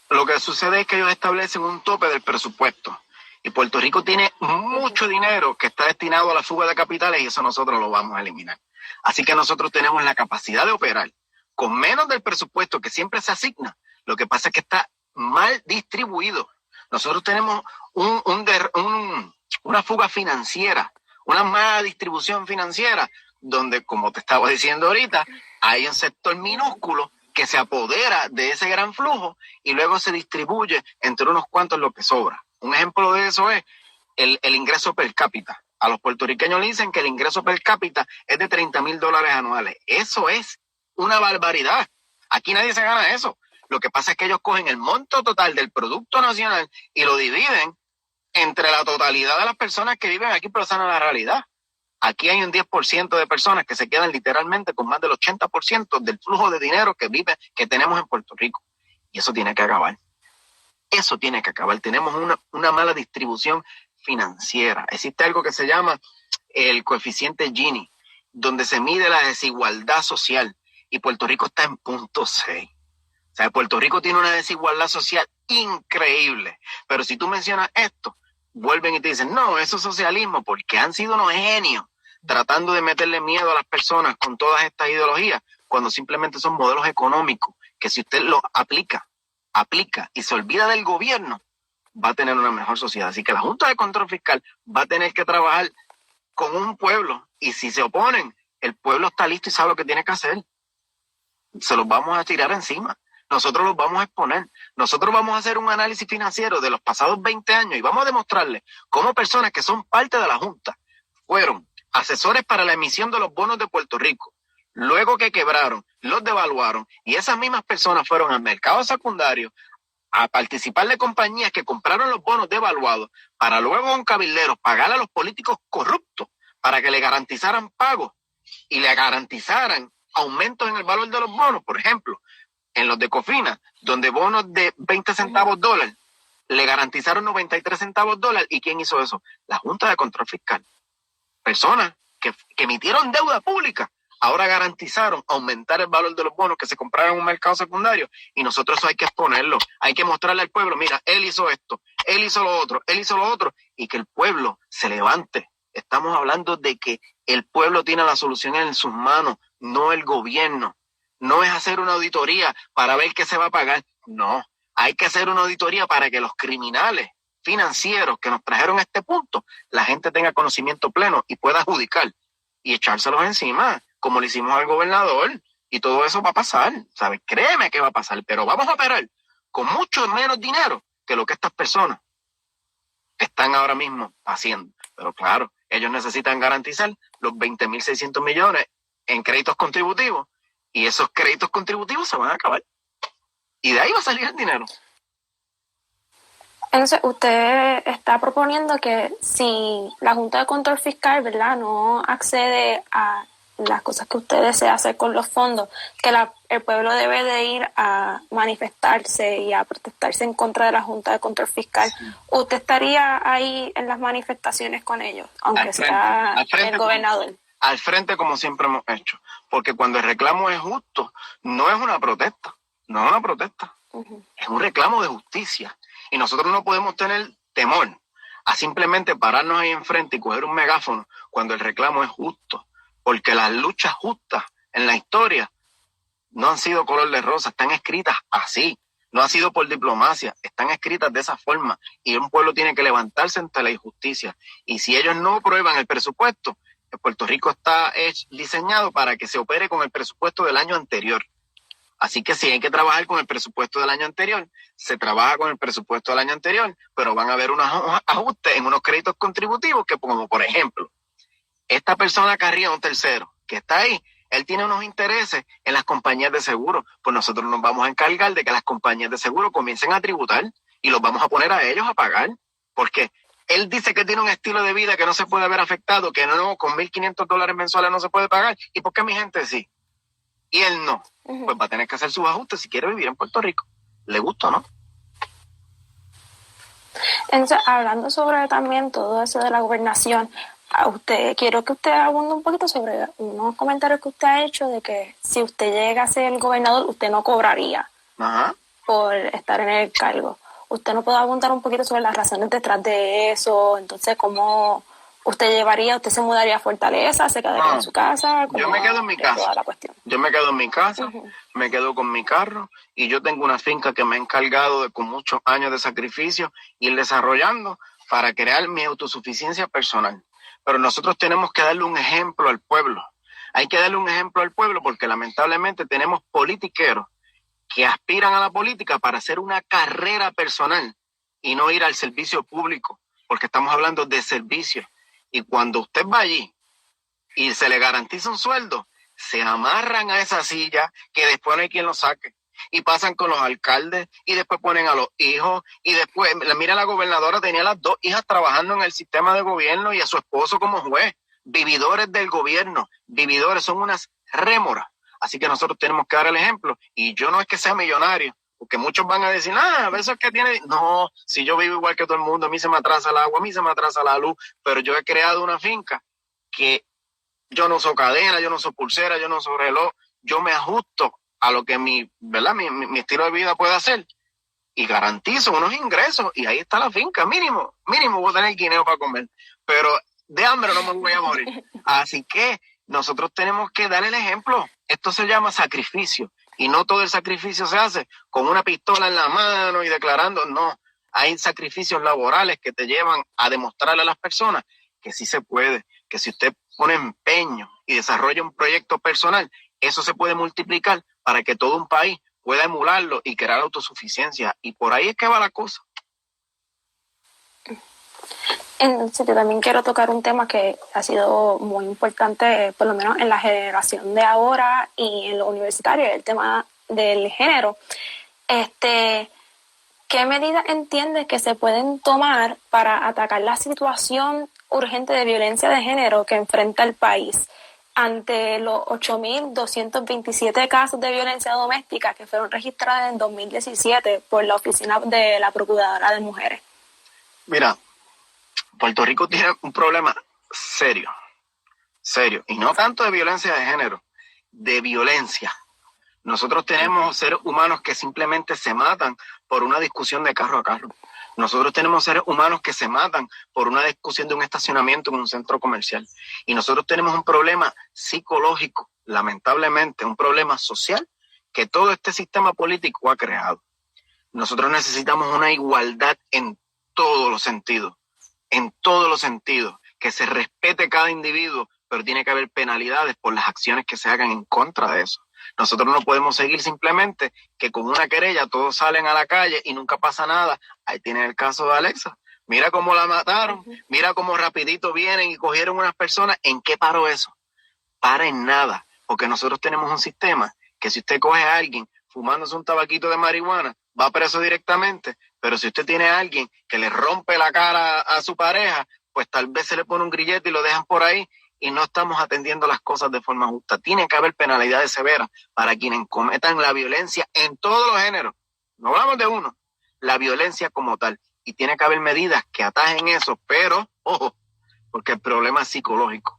Lo que sucede es que ellos establecen un tope del presupuesto. Y Puerto Rico tiene mucho dinero que está destinado a la fuga de capitales, y eso nosotros lo vamos a eliminar. Así que nosotros tenemos la capacidad de operar con menos del presupuesto que siempre se asigna. Lo que pasa es que está mal distribuido. Nosotros tenemos una fuga financiera, una mala distribución financiera, donde, como te estaba diciendo ahorita, hay un sector minúsculo que se apodera de ese gran flujo y luego se distribuye entre unos cuantos lo que sobra. Un ejemplo de eso es el ingreso per cápita. A los puertorriqueños le dicen que el ingreso per cápita es de $30,000 anuales. Eso es una barbaridad. Aquí nadie se gana eso. Lo que pasa es que ellos cogen el monto total del Producto Nacional y lo dividen entre la totalidad de las personas que viven aquí, pero esa no es la realidad. Aquí hay un 10% de personas que se quedan literalmente con más del 80% del flujo de dinero que tenemos en Puerto Rico. Y eso tiene que acabar. Eso tiene que acabar. Tenemos una mala distribución financiera. Existe algo que se llama el coeficiente Gini, donde se mide la desigualdad social, y Puerto Rico está en 0.6. O sea, Puerto Rico tiene una desigualdad social increíble. Pero si tú mencionas esto, vuelven y te dicen, no, eso es socialismo, porque han sido unos genios tratando de meterle miedo a las personas con todas estas ideologías, cuando simplemente son modelos económicos que si usted los aplica y se olvida del gobierno, va a tener una mejor sociedad. Así que la Junta de Control Fiscal va a tener que trabajar con un pueblo, y si se oponen, el pueblo está listo y sabe lo que tiene que hacer. Se los vamos a tirar encima. Nosotros los vamos a exponer. Nosotros vamos a hacer un análisis financiero de los pasados 20 años y vamos a demostrarles cómo personas que son parte de la Junta fueron asesores para la emisión de los bonos de Puerto Rico. Luego que quebraron, los devaluaron, y esas mismas personas fueron al mercado secundario a participar de compañías que compraron los bonos devaluados para luego con cabilderos pagar a los políticos corruptos para que le garantizaran pagos y le garantizaran aumentos en el valor de los bonos. Por ejemplo, en los de Cofina, donde bonos de 20 centavos dólar le garantizaron 93 centavos dólar. ¿Y quién hizo eso? La Junta de Control Fiscal. Personas que emitieron deuda pública Ahora garantizaron aumentar el valor de los bonos que se compraron en un mercado secundario y nosotros eso hay que exponerlo, hay que mostrarle al pueblo, mira, él hizo esto, él hizo lo otro y que el pueblo se levante. Estamos hablando de que el pueblo tiene la solución en sus manos, no el gobierno. No es hacer una auditoría para ver qué se va a pagar, no. Hay que hacer una auditoría para que los criminales financieros que nos trajeron a este punto, la gente tenga conocimiento pleno y pueda adjudicar y echárselos encima, como le hicimos al gobernador, y todo eso va a pasar, ¿sabes? Créeme que va a pasar, pero vamos a operar con mucho menos dinero que lo que estas personas están ahora mismo haciendo. Pero claro, ellos necesitan garantizar los 20.600 millones en créditos contributivos, y esos créditos contributivos se van a acabar. Y de ahí va a salir el dinero. Entonces, usted está proponiendo que si la Junta de Control Fiscal, ¿verdad?, no accede a las cosas que usted desea hacer con los fondos, que el pueblo debe de ir a manifestarse y a protestarse en contra de la Junta de Control Fiscal. Sí. ¿Usted estaría ahí en las manifestaciones con ellos, aunque sea el gobernador? Al frente, como siempre hemos hecho, porque cuando el reclamo es justo, no es una protesta, es un reclamo de justicia. Y nosotros no podemos tener temor a simplemente pararnos ahí enfrente y coger un megáfono cuando el reclamo es justo, porque las luchas justas en la historia no han sido color de rosa, están escritas así, no ha sido por diplomacia, están escritas de esa forma, y un pueblo tiene que levantarse ante la injusticia. Y si ellos no aprueban el presupuesto, Puerto Rico está diseñado para que se opere con el presupuesto del año anterior. Así que si hay que trabajar con el presupuesto del año anterior, se trabaja con el presupuesto del año anterior, pero van a haber unos ajustes en unos créditos contributivos que, como por ejemplo, esta persona Carrión tercero, que está ahí, él tiene unos intereses en las compañías de seguro, pues nosotros nos vamos a encargar de que las compañías de seguro comiencen a tributar y los vamos a poner a ellos a pagar, porque él dice que tiene un estilo de vida que no se puede ver afectado, que no, con $1,500 mensuales no se puede pagar, ¿y por qué mi gente sí? Y él no, pues va a tener que hacer sus ajustes si quiere vivir en Puerto Rico, le gusta o no. Entonces, hablando sobre también todo eso de la gobernación, quiero que usted abunde un poquito sobre unos comentarios que usted ha hecho de que si usted llega a ser el gobernador, usted no cobraría por estar en el cargo. ¿Usted no puede abundar un poquito sobre las razones detrás de eso? Entonces, ¿cómo usted se mudaría a Fortaleza, se quedaría en su casa? Yo me quedo en mi casa. Yo me quedo en mi casa, me quedo con mi carro, y yo tengo una finca que me he encargado de, con muchos años de sacrificio, ir desarrollando para crear mi autosuficiencia personal. Pero nosotros tenemos que darle un ejemplo al pueblo. Hay que darle un ejemplo al pueblo porque lamentablemente tenemos politiqueros que aspiran a la política para hacer una carrera personal y no ir al servicio público, porque estamos hablando de servicio. Y cuando usted va allí y se le garantiza un sueldo, se amarran a esa silla que después no hay quien lo saque. Y pasan con los alcaldes y después ponen a los hijos y después, mira, la gobernadora tenía las 2 hijas trabajando en el sistema de gobierno y a su esposo como juez. Vividores del gobierno, vividores, son unas rémoras. Así que nosotros tenemos que dar el ejemplo. Y yo no es que sea millonario, porque muchos van a decir, eso es que tiene... No, si yo vivo igual que todo el mundo, a mí se me atrasa el agua, a mí se me atrasa la luz, pero yo he creado una finca que yo no uso cadena, yo no uso pulsera, yo no uso reloj, yo me ajusto a lo que mi estilo de vida puede hacer y garantizo unos ingresos, y ahí está la finca, mínimo voy a tener guineo para comer, pero de hambre no me voy a morir. Así que nosotros tenemos que dar el ejemplo. Esto se llama sacrificio, y no todo el sacrificio se hace con una pistola en la mano y declarando, no. Hay sacrificios laborales que te llevan a demostrarle a las personas que sí se puede, que si usted pone empeño y desarrolla un proyecto personal, eso se puede multiplicar para que todo un país pueda emularlo y crear autosuficiencia. Y por ahí es que va la cosa. Entonces, yo también quiero tocar un tema que ha sido muy importante, por lo menos en la generación de ahora y en los universitarios, el tema del género. ¿Qué medidas entiendes que se pueden tomar para atacar la situación urgente de violencia de género que enfrenta el país ante los 8.227 casos de violencia doméstica que fueron registrados en 2017 por la Oficina de la Procuradora de Mujeres? Mira, Puerto Rico tiene un problema serio, y no tanto de violencia de género, de violencia. Nosotros tenemos seres humanos que simplemente se matan por una discusión de carro a carro. Nosotros tenemos seres humanos que se matan por una discusión de un estacionamiento en un centro comercial. Y nosotros tenemos un problema psicológico, lamentablemente, un problema social que todo este sistema político ha creado. Nosotros necesitamos una igualdad en todos los sentidos, que se respete cada individuo, pero tiene que haber penalidades por las acciones que se hagan en contra de eso. Nosotros no podemos seguir simplemente que con una querella todos salen a la calle y nunca pasa nada. Ahí tienen el caso de Alexa. Mira cómo la mataron, mira cómo rapidito vienen y cogieron unas personas. ¿En qué paró eso? Para en nada, porque nosotros tenemos un sistema que si usted coge a alguien fumándose un tabaquito de marihuana, va preso directamente, pero si usted tiene a alguien que le rompe la cara a su pareja, pues tal vez se le pone un grillete y lo dejan por ahí, y no estamos atendiendo las cosas de forma justa. Tiene que haber penalidades severas para quienes cometan la violencia en todos los géneros. No hablamos de uno, la violencia como tal. Y tiene que haber medidas que atajen eso, pero, ojo, porque el problema es psicológico.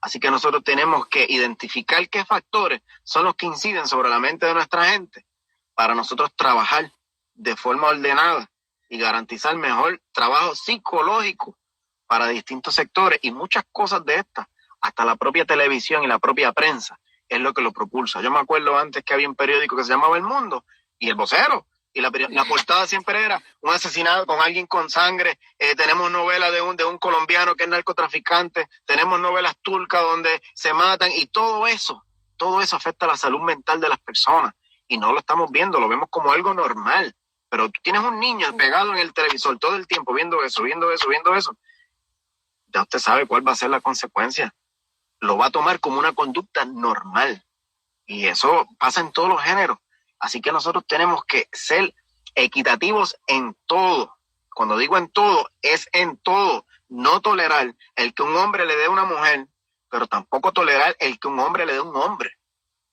Así que nosotros tenemos que identificar qué factores son los que inciden sobre la mente de nuestra gente para nosotros trabajar de forma ordenada y garantizar mejor trabajo psicológico para distintos sectores, y muchas cosas de estas, hasta la propia televisión y la propia prensa, es lo que lo propulsa. Yo me acuerdo antes que había un periódico que se llamaba El Mundo y El Vocero, y la portada siempre era un asesinato con alguien con sangre. Tenemos novelas de un colombiano que es narcotraficante, tenemos novelas turcas donde se matan, y todo eso afecta a la salud mental de las personas, y no lo estamos viendo, lo vemos como algo normal. Pero tú tienes un niño pegado en el televisor todo el tiempo viendo eso, ya usted sabe cuál va a ser la consecuencia. Lo va a tomar como una conducta normal. Y eso pasa en todos los géneros. Así que nosotros tenemos que ser equitativos en todo. Cuando digo en todo, es en todo. No tolerar el que un hombre le dé a una mujer, pero tampoco tolerar el que un hombre le dé a un hombre.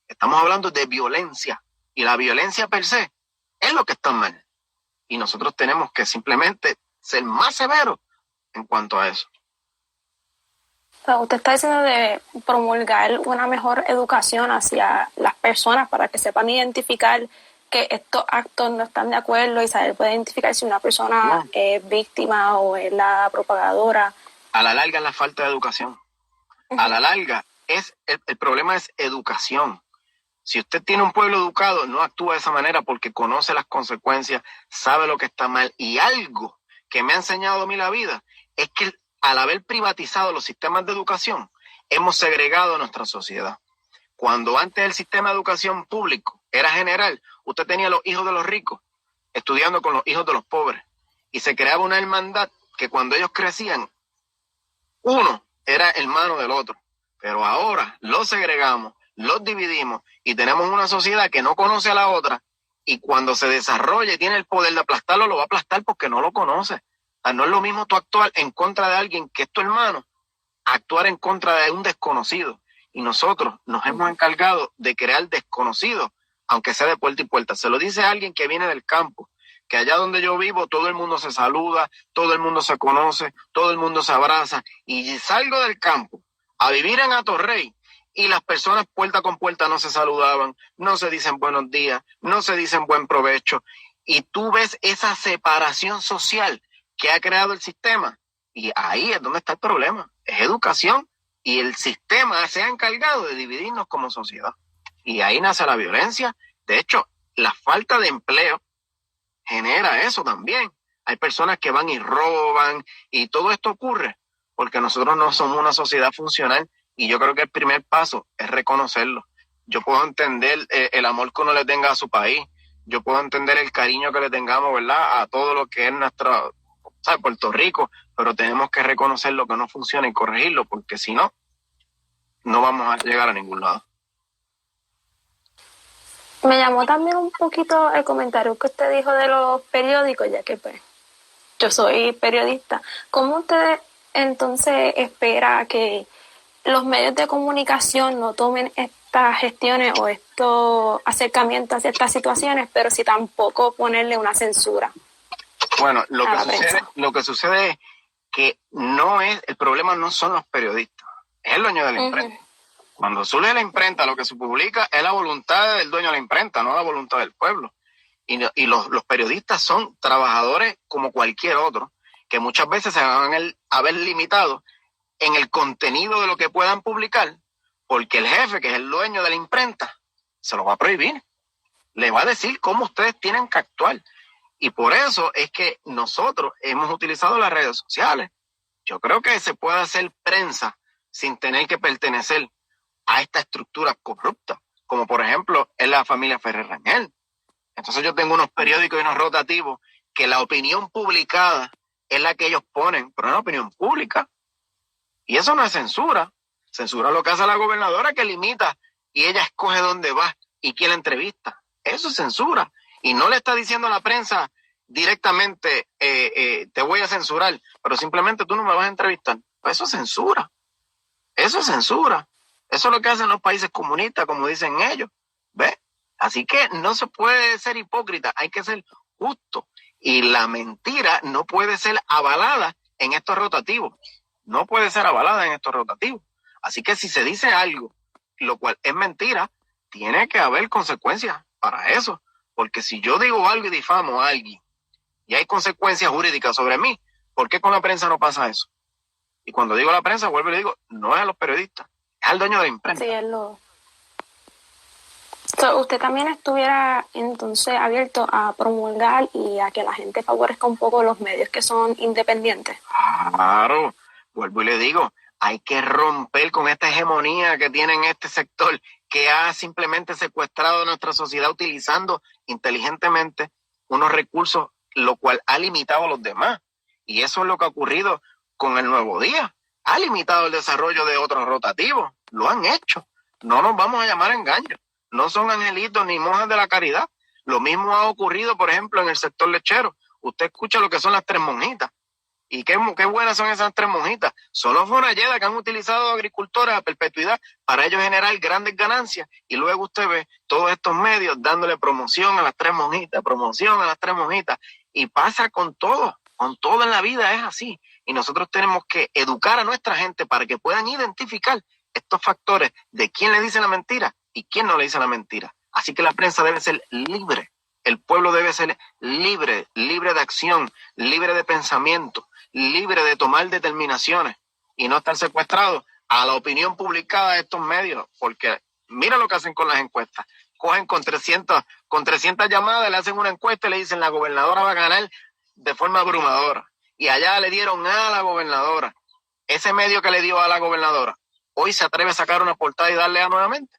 Estamos hablando de violencia. Y la violencia per se es lo que está mal. Y nosotros tenemos que simplemente ser más severos en cuanto a eso. Usted está diciendo de promulgar una mejor educación hacia las personas para que sepan identificar que estos actos no están de acuerdo y saber poder identificar si una persona es víctima o es la propagadora. A la larga es la falta de educación. A la larga el problema es educación. Si usted tiene un pueblo educado, no actúa de esa manera porque conoce las consecuencias, sabe lo que está mal. Y algo que me ha enseñado a mí la vida es que al haber privatizado los sistemas de educación, hemos segregado nuestra sociedad. Cuando antes el sistema de educación público era general, usted tenía los hijos de los ricos estudiando con los hijos de los pobres, y se creaba una hermandad que cuando ellos crecían, uno era hermano del otro. Pero ahora los segregamos, los dividimos, y tenemos una sociedad que no conoce a la otra, y cuando se desarrolle tiene el poder de aplastarlo, lo va a aplastar porque no lo conoce. O sea, no es lo mismo tú actuar en contra de alguien que es tu hermano, actuar en contra de un desconocido. Y nosotros nos hemos encargado de crear desconocidos, aunque sea de puerta y puerta. Se lo dice alguien que viene del campo, que allá donde yo vivo todo el mundo se saluda, todo el mundo se conoce, todo el mundo se abraza. Y salgo del campo a vivir en Atorrey y las personas puerta con puerta no se saludaban, no se dicen buenos días, no se dicen buen provecho. Y tú ves esa separación social que ha creado el sistema, y ahí es donde está el problema. Es educación, y el sistema se ha encargado de dividirnos como sociedad, y ahí nace la violencia. De hecho, la falta de empleo genera eso también. Hay personas que van y roban, y todo esto ocurre porque nosotros no somos una sociedad funcional, y yo creo que el primer paso es reconocerlo. Yo puedo entender el amor que uno le tenga a su país, yo puedo entender el cariño que le tengamos, ¿verdad?, a todo lo que es nuestra, ¿sabes?, Puerto Rico, pero tenemos que reconocer lo que no funciona y corregirlo, porque si no, no vamos a llegar a ningún lado. Me llamó también un poquito el comentario que usted dijo de los periódicos, ya que pues yo soy periodista. ¿Cómo usted entonces espera que los medios de comunicación no tomen estas gestiones o estos acercamientos hacia estas situaciones, pero si tampoco ponerle una censura? Bueno, lo que sucede es que el problema no son los periodistas, es el dueño de la empresa. Cuando surge la imprenta, lo que se publica es la voluntad del dueño de la imprenta, no la voluntad del pueblo. Y los periodistas son trabajadores como cualquier otro, que muchas veces se van a ver limitados en el contenido de lo que puedan publicar, porque el jefe, que es el dueño de la imprenta, se lo va a prohibir. Le va a decir cómo ustedes tienen que actuar. Y por eso es que nosotros hemos utilizado las redes sociales. Yo creo que se puede hacer prensa sin tener que pertenecer a esta estructura corrupta, como por ejemplo es la familia Ferrer Rangel. Entonces yo tengo unos periódicos y unos rotativos que la opinión publicada es la que ellos ponen, pero no es opinión pública. Y eso no es censura. Censura lo que hace la gobernadora, que limita y ella escoge dónde va y quién la entrevista. Eso es censura. Y no le está diciendo a la prensa directamente, te voy a censurar, pero simplemente tú no me vas a entrevistar. Pues eso es censura. Eso es censura. Eso es lo que hacen los países comunistas, como dicen ellos. ¿Ves? Así que no se puede ser hipócrita, hay que ser justo. Y la mentira no puede ser avalada en estos rotativos. No puede ser avalada en estos rotativos. Así que si se dice algo, lo cual es mentira, tiene que haber consecuencias para eso. Porque si yo digo algo y difamo a alguien y hay consecuencias jurídicas sobre mí, ¿por qué con la prensa no pasa eso? Y cuando digo la prensa, vuelvo y le digo, no es a los periodistas, es al dueño de la imprenta. Sí, es lo... ¿Usted también estuviera entonces abierto a promulgar y a que la gente favorezca un poco los medios que son independientes? Claro, vuelvo y le digo, hay que romper con esta hegemonía que tiene en este sector, que ha simplemente secuestrado nuestra sociedad utilizando inteligentemente unos recursos, lo cual ha limitado a los demás. Y eso es lo que ha ocurrido con el Nuevo Día. Ha limitado el desarrollo de otros rotativos. Lo han hecho. No nos vamos a llamar engaños. No son angelitos ni monjas de la caridad. Lo mismo ha ocurrido, por ejemplo, en el sector lechero. Usted escucha lo que son las 3 monjitas. ¿Y qué buenas son esas 3 monjitas? Son los forayedas que han utilizado agricultores a perpetuidad para ellos generar grandes ganancias. Y luego usted ve todos estos medios dándole promoción a las 3 monjitas, promoción a las 3 monjitas. Y pasa con todo en la vida es así. Y nosotros tenemos que educar a nuestra gente para que puedan identificar estos factores de quién le dice la mentira y quién no le dice la mentira. Así que la prensa debe ser libre. El pueblo debe ser libre, libre de acción, libre de pensamiento, libre de tomar determinaciones y no estar secuestrado a la opinión publicada de estos medios, porque mira lo que hacen con las encuestas. Cogen con 300 llamadas, le hacen una encuesta y le dicen la gobernadora va a ganar de forma abrumadora. Y allá le dieron a la gobernadora. Ese medio que le dio a la gobernadora, hoy se atreve a sacar una portada y darle a nuevamente.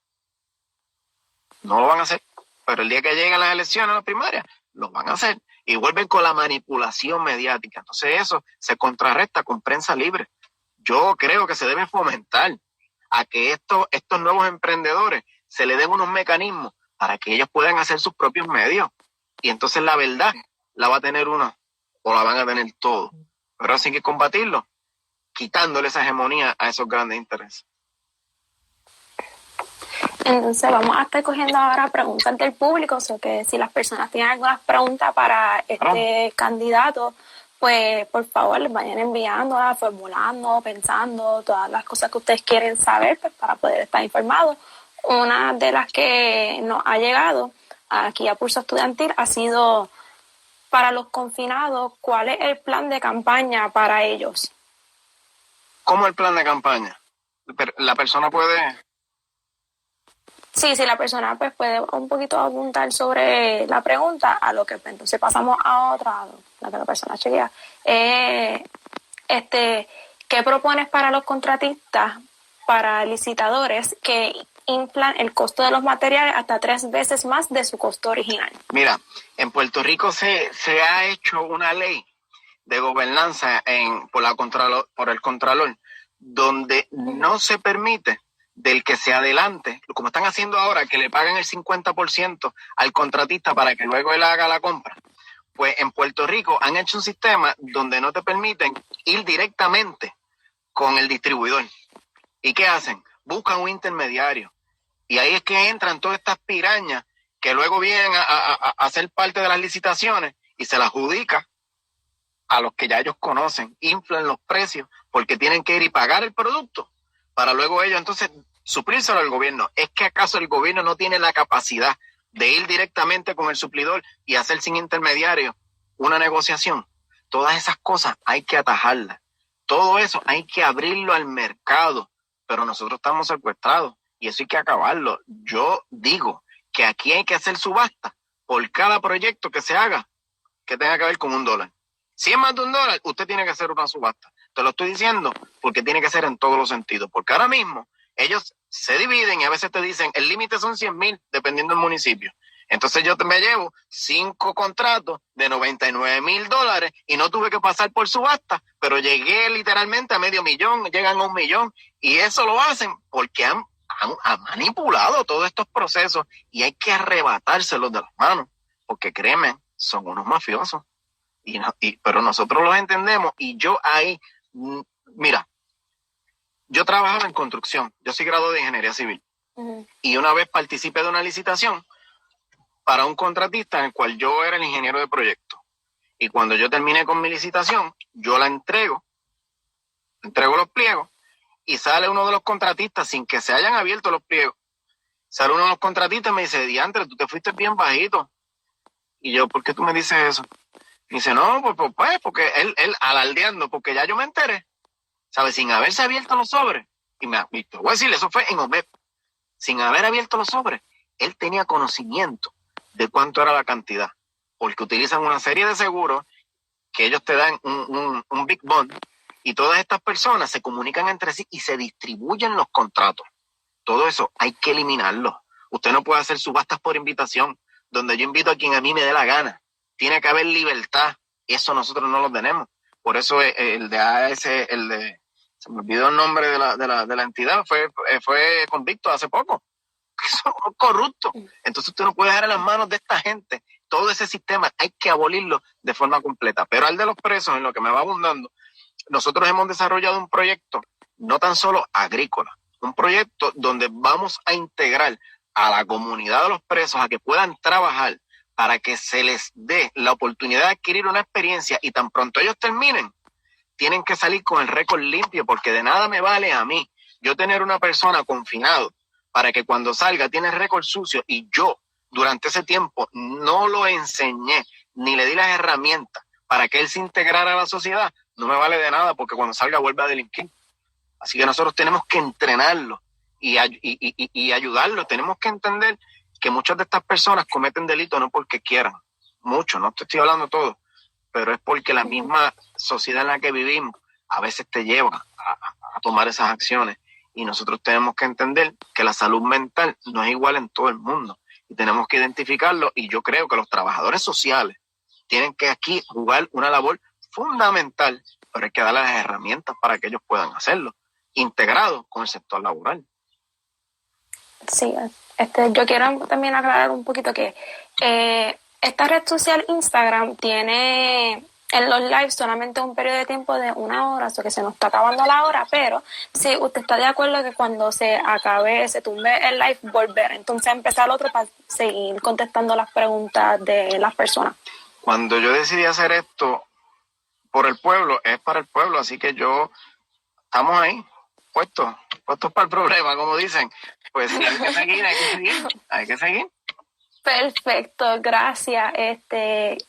No lo van a hacer. Pero el día que lleguen las elecciones, las primarias, lo van a hacer. Y vuelven con la manipulación mediática. Entonces eso se contrarresta con prensa libre. Yo creo que se debe fomentar a que estos nuevos emprendedores se le den unos mecanismos para que ellos puedan hacer sus propios medios. Y entonces la verdad la va a tener uno o la van a tener todos. Pero así hay que combatirlo, quitándole esa hegemonía a esos grandes intereses. Entonces vamos a estar cogiendo ahora preguntas del público, o sea que si las personas tienen algunas preguntas para este candidato, pues por favor les vayan enviando, formulando, pensando, todas las cosas que ustedes quieren saber pues, para poder estar informados. Una de las que nos ha llegado aquí a Pulso Estudiantil ha sido para los confinados, ¿cuál es el plan de campaña para ellos? ¿Cómo el plan de campaña? La persona puede... Sí, la persona pues puede un poquito apuntar sobre la pregunta, a lo que pues, entonces pasamos a otra, la que la persona chequea. ¿Qué propones para los contratistas, para licitadores que inflan el costo de los materiales hasta 3 veces más de su costo original? Mira, en Puerto Rico se ha hecho una ley de gobernanza por el Contralor, donde no se permite del que se adelante, como están haciendo ahora, que le paguen el 50% al contratista para que luego él haga la compra. Pues en Puerto Rico han hecho un sistema donde no te permiten ir directamente con el distribuidor. ¿Y qué hacen? Buscan un intermediario. Y ahí es que entran todas estas pirañas que luego vienen a ser parte de las licitaciones y se las adjudica a los que ya ellos conocen, inflan los precios porque tienen que ir y pagar el producto para luego ellos entonces suplírselo al gobierno. ¿Es que acaso el gobierno no tiene la capacidad de ir directamente con el suplidor y hacer sin intermediario una negociación? Todas esas cosas hay que atajarlas. Todo eso hay que abrirlo al mercado, pero nosotros estamos secuestrados y eso hay que acabarlo. Yo digo que aquí hay que hacer subasta por cada proyecto que se haga que tenga que ver con $1. Si es más de $1, usted tiene que hacer una subasta. Te lo estoy diciendo porque tiene que ser en todos los sentidos, porque ahora mismo ellos se dividen y a veces te dicen el límite son 100,000 dependiendo del municipio. Entonces yo me llevo 5 contratos de $99,000 y no tuve que pasar por subasta, pero llegué literalmente a $500,000, llegan a $1 millón y eso lo hacen porque han manipulado todos estos procesos y hay que arrebatárselos de las manos, porque créeme, son unos mafiosos. Pero nosotros los entendemos y yo ahí, mira, yo trabajaba en construcción, yo soy graduado de ingeniería civil y una vez participé de una licitación para un contratista en el cual yo era el ingeniero de proyecto. Y cuando yo terminé con mi licitación, yo la entrego los pliegos y sale uno de los contratistas sin que se hayan abierto los pliegos. Sale uno de los contratistas y me dice, diantre, tú te fuiste bien bajito. Y yo, ¿por qué tú me dices eso? Y dice, no, pues porque él alardeando, porque ya yo me enteré, ¿sabes? Sin haberse abierto los sobres. Y te voy a decir, eso fue en OMEP. Sin haber abierto los sobres, él tenía conocimiento de cuánto era la cantidad, porque utilizan una serie de seguros que ellos te dan un big bond y todas estas personas se comunican entre sí y se distribuyen los contratos. Todo eso hay que eliminarlo. Usted no puede hacer subastas por invitación, donde yo invito a quien a mí me dé la gana. Tiene que haber libertad. Eso nosotros no lo tenemos. Por eso el de AS, se me olvidó el nombre de la entidad, fue convicto hace poco. Son corruptos. Entonces usted no puede dejar en las manos de esta gente. Todo ese sistema hay que abolirlo de forma completa. Pero al de los presos, en lo que me va abundando, nosotros hemos desarrollado un proyecto no tan solo agrícola, un proyecto donde vamos a integrar a la comunidad de los presos a que puedan trabajar para que se les dé la oportunidad de adquirir una experiencia y tan pronto ellos terminen, tienen que salir con el récord limpio, porque de nada me vale a mí yo tener una persona confinado para que cuando salga tiene el récord sucio y yo durante ese tiempo no lo enseñé ni le di las herramientas para que él se integrara a la sociedad. No me vale de nada porque cuando salga vuelve a delinquir. Así que nosotros tenemos que entrenarlo y ayudarlo. Tenemos que entender que muchas de estas personas cometen delitos no porque quieran. Muchos, no te estoy hablando todo, pero es porque la misma sociedad en la que vivimos a veces te lleva a tomar esas acciones. Y nosotros tenemos que entender que la salud mental no es igual en todo el mundo. Y tenemos que identificarlo. Y yo creo que los trabajadores sociales tienen que aquí jugar una labor fundamental, pero hay que darle las herramientas para que ellos puedan hacerlo, integrado con el sector laboral. Sí, yo quiero también aclarar un poquito que esta red social Instagram tiene en los lives solamente un periodo de tiempo de 1 hora, o que se nos está acabando la hora, pero si usted está de acuerdo que cuando se acabe, se tumbe el live, volver, entonces empezar otro para seguir contestando las preguntas de las personas. Cuando yo decidí hacer esto por el pueblo, es para el pueblo, así que estamos ahí, puestos para el problema, como dicen. Pues sí, hay que seguir. Perfecto, gracias.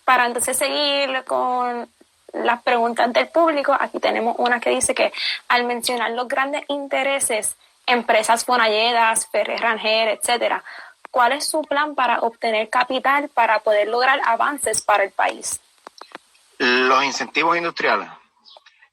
Para entonces seguir con las preguntas del público, aquí tenemos una que dice que al mencionar los grandes intereses, empresas Fonalledas, Ferrer Rangel, etcétera, ¿cuál es su plan para obtener capital para poder lograr avances para el país? Los incentivos industriales.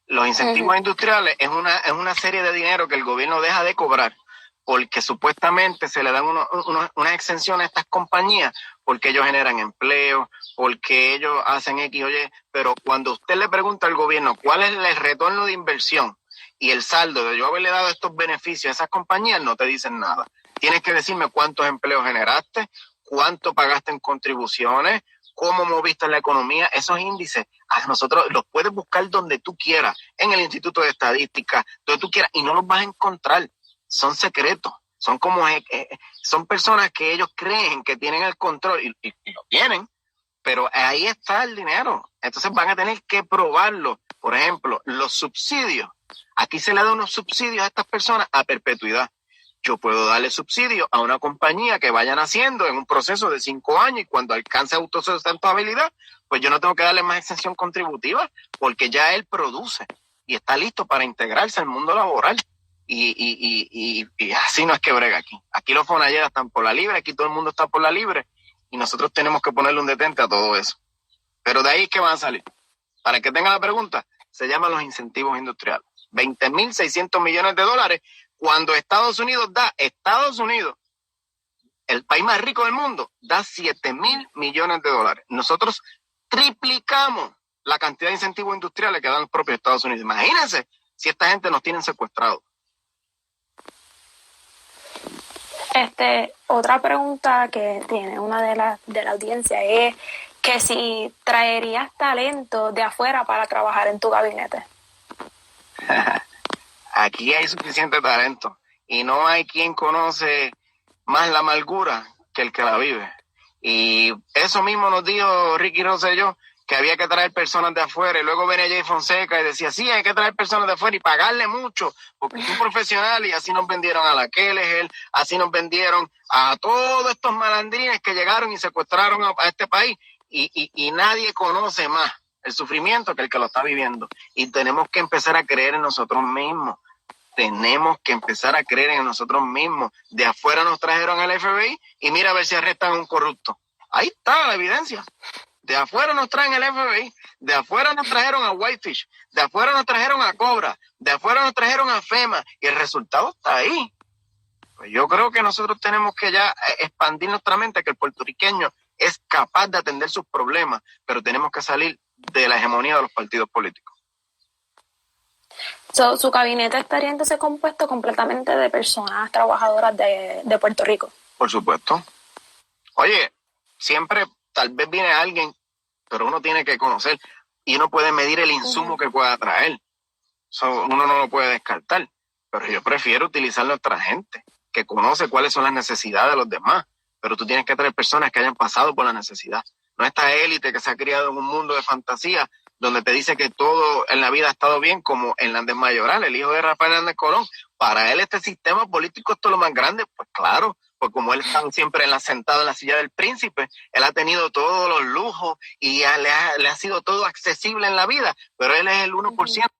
Los incentivos industriales es una serie de dinero que el gobierno deja de cobrar porque supuestamente se le dan unas exenciones a estas compañías porque ellos generan empleo, porque ellos hacen X o Y, pero cuando usted le pregunta al gobierno cuál es el retorno de inversión y el saldo de yo haberle dado estos beneficios a esas compañías, no te dicen nada. Tienes que decirme cuántos empleos generaste, cuánto pagaste en contribuciones, cómo moviste la economía. Esos índices a nosotros los puedes buscar donde tú quieras, en el Instituto de Estadística, donde tú quieras, y no los vas a encontrar. Son secretos, son personas que ellos creen que tienen el control y lo tienen, pero ahí está el dinero. Entonces van a tener que probarlo. Por ejemplo, los subsidios. Aquí se le da unos subsidios a estas personas a perpetuidad. yo puedo darle subsidio a una compañía que vayan haciendo en un proceso de 5 años y cuando alcance autosustentabilidad, pues yo no tengo que darle más exención contributiva porque ya él produce y está listo para integrarse al mundo laboral. Y así no es que brega aquí. Aquí los fonalleras están por la libre, aquí todo el mundo está por la libre y nosotros tenemos que ponerle un detente a todo eso. Pero de ahí es que van a salir. Para que tenga la pregunta, se llaman los incentivos industriales. 20.600 millones de dólares cuando Estados Unidos, el país más rico del mundo, da 7.000 millones de dólares. Nosotros triplicamos la cantidad de incentivos industriales que dan los propios Estados Unidos. Imagínense si esta gente nos tienen secuestrados. Otra pregunta que tiene una de la audiencia es que si traerías talento de afuera para trabajar en tu gabinete. Aquí hay suficiente talento y no hay quien conoce más la amargura que el que la vive. Y eso mismo nos dijo Ricky Rosselló, que había que traer personas de afuera, y luego venía Jay Fonseca y decía, sí, hay que traer personas de afuera y pagarle mucho, porque es un profesional, y así nos vendieron a la Kelleher, así nos vendieron a todos estos malandrines que llegaron y secuestraron a este país, y nadie conoce más el sufrimiento que el que lo está viviendo. Y tenemos que empezar a creer en nosotros mismos. Tenemos que empezar a creer en nosotros mismos. De afuera nos trajeron al FBI y mira a ver si arrestan a un corrupto. Ahí está la evidencia. De afuera nos traen el FBI, de afuera nos trajeron a Whitefish, de afuera nos trajeron a Cobra, de afuera nos trajeron a FEMA y el resultado está ahí. Pues yo creo que nosotros tenemos que ya expandir nuestra mente, que el puertorriqueño es capaz de atender sus problemas, pero tenemos que salir de la hegemonía de los partidos políticos. Su gabinete estaría entonces compuesto completamente de personas trabajadoras de Puerto Rico. Por supuesto. Oye, siempre tal vez viene alguien, pero uno tiene que conocer y uno puede medir el insumo que pueda traer. Uno no lo puede descartar, pero yo prefiero utilizar nuestra gente, que conoce cuáles son las necesidades de los demás, pero tú tienes que traer personas que hayan pasado por la necesidad. No esta élite que se ha criado en un mundo de fantasía donde te dice que todo en la vida ha estado bien, como Hernández Mayoral, el hijo de Rafael Hernández Colón. Para él este sistema político esto es lo más grande, pues claro, pues como él está siempre sentado en la silla del príncipe, él ha tenido todos los lujos y le ha sido todo accesible en la vida, pero él es el 1%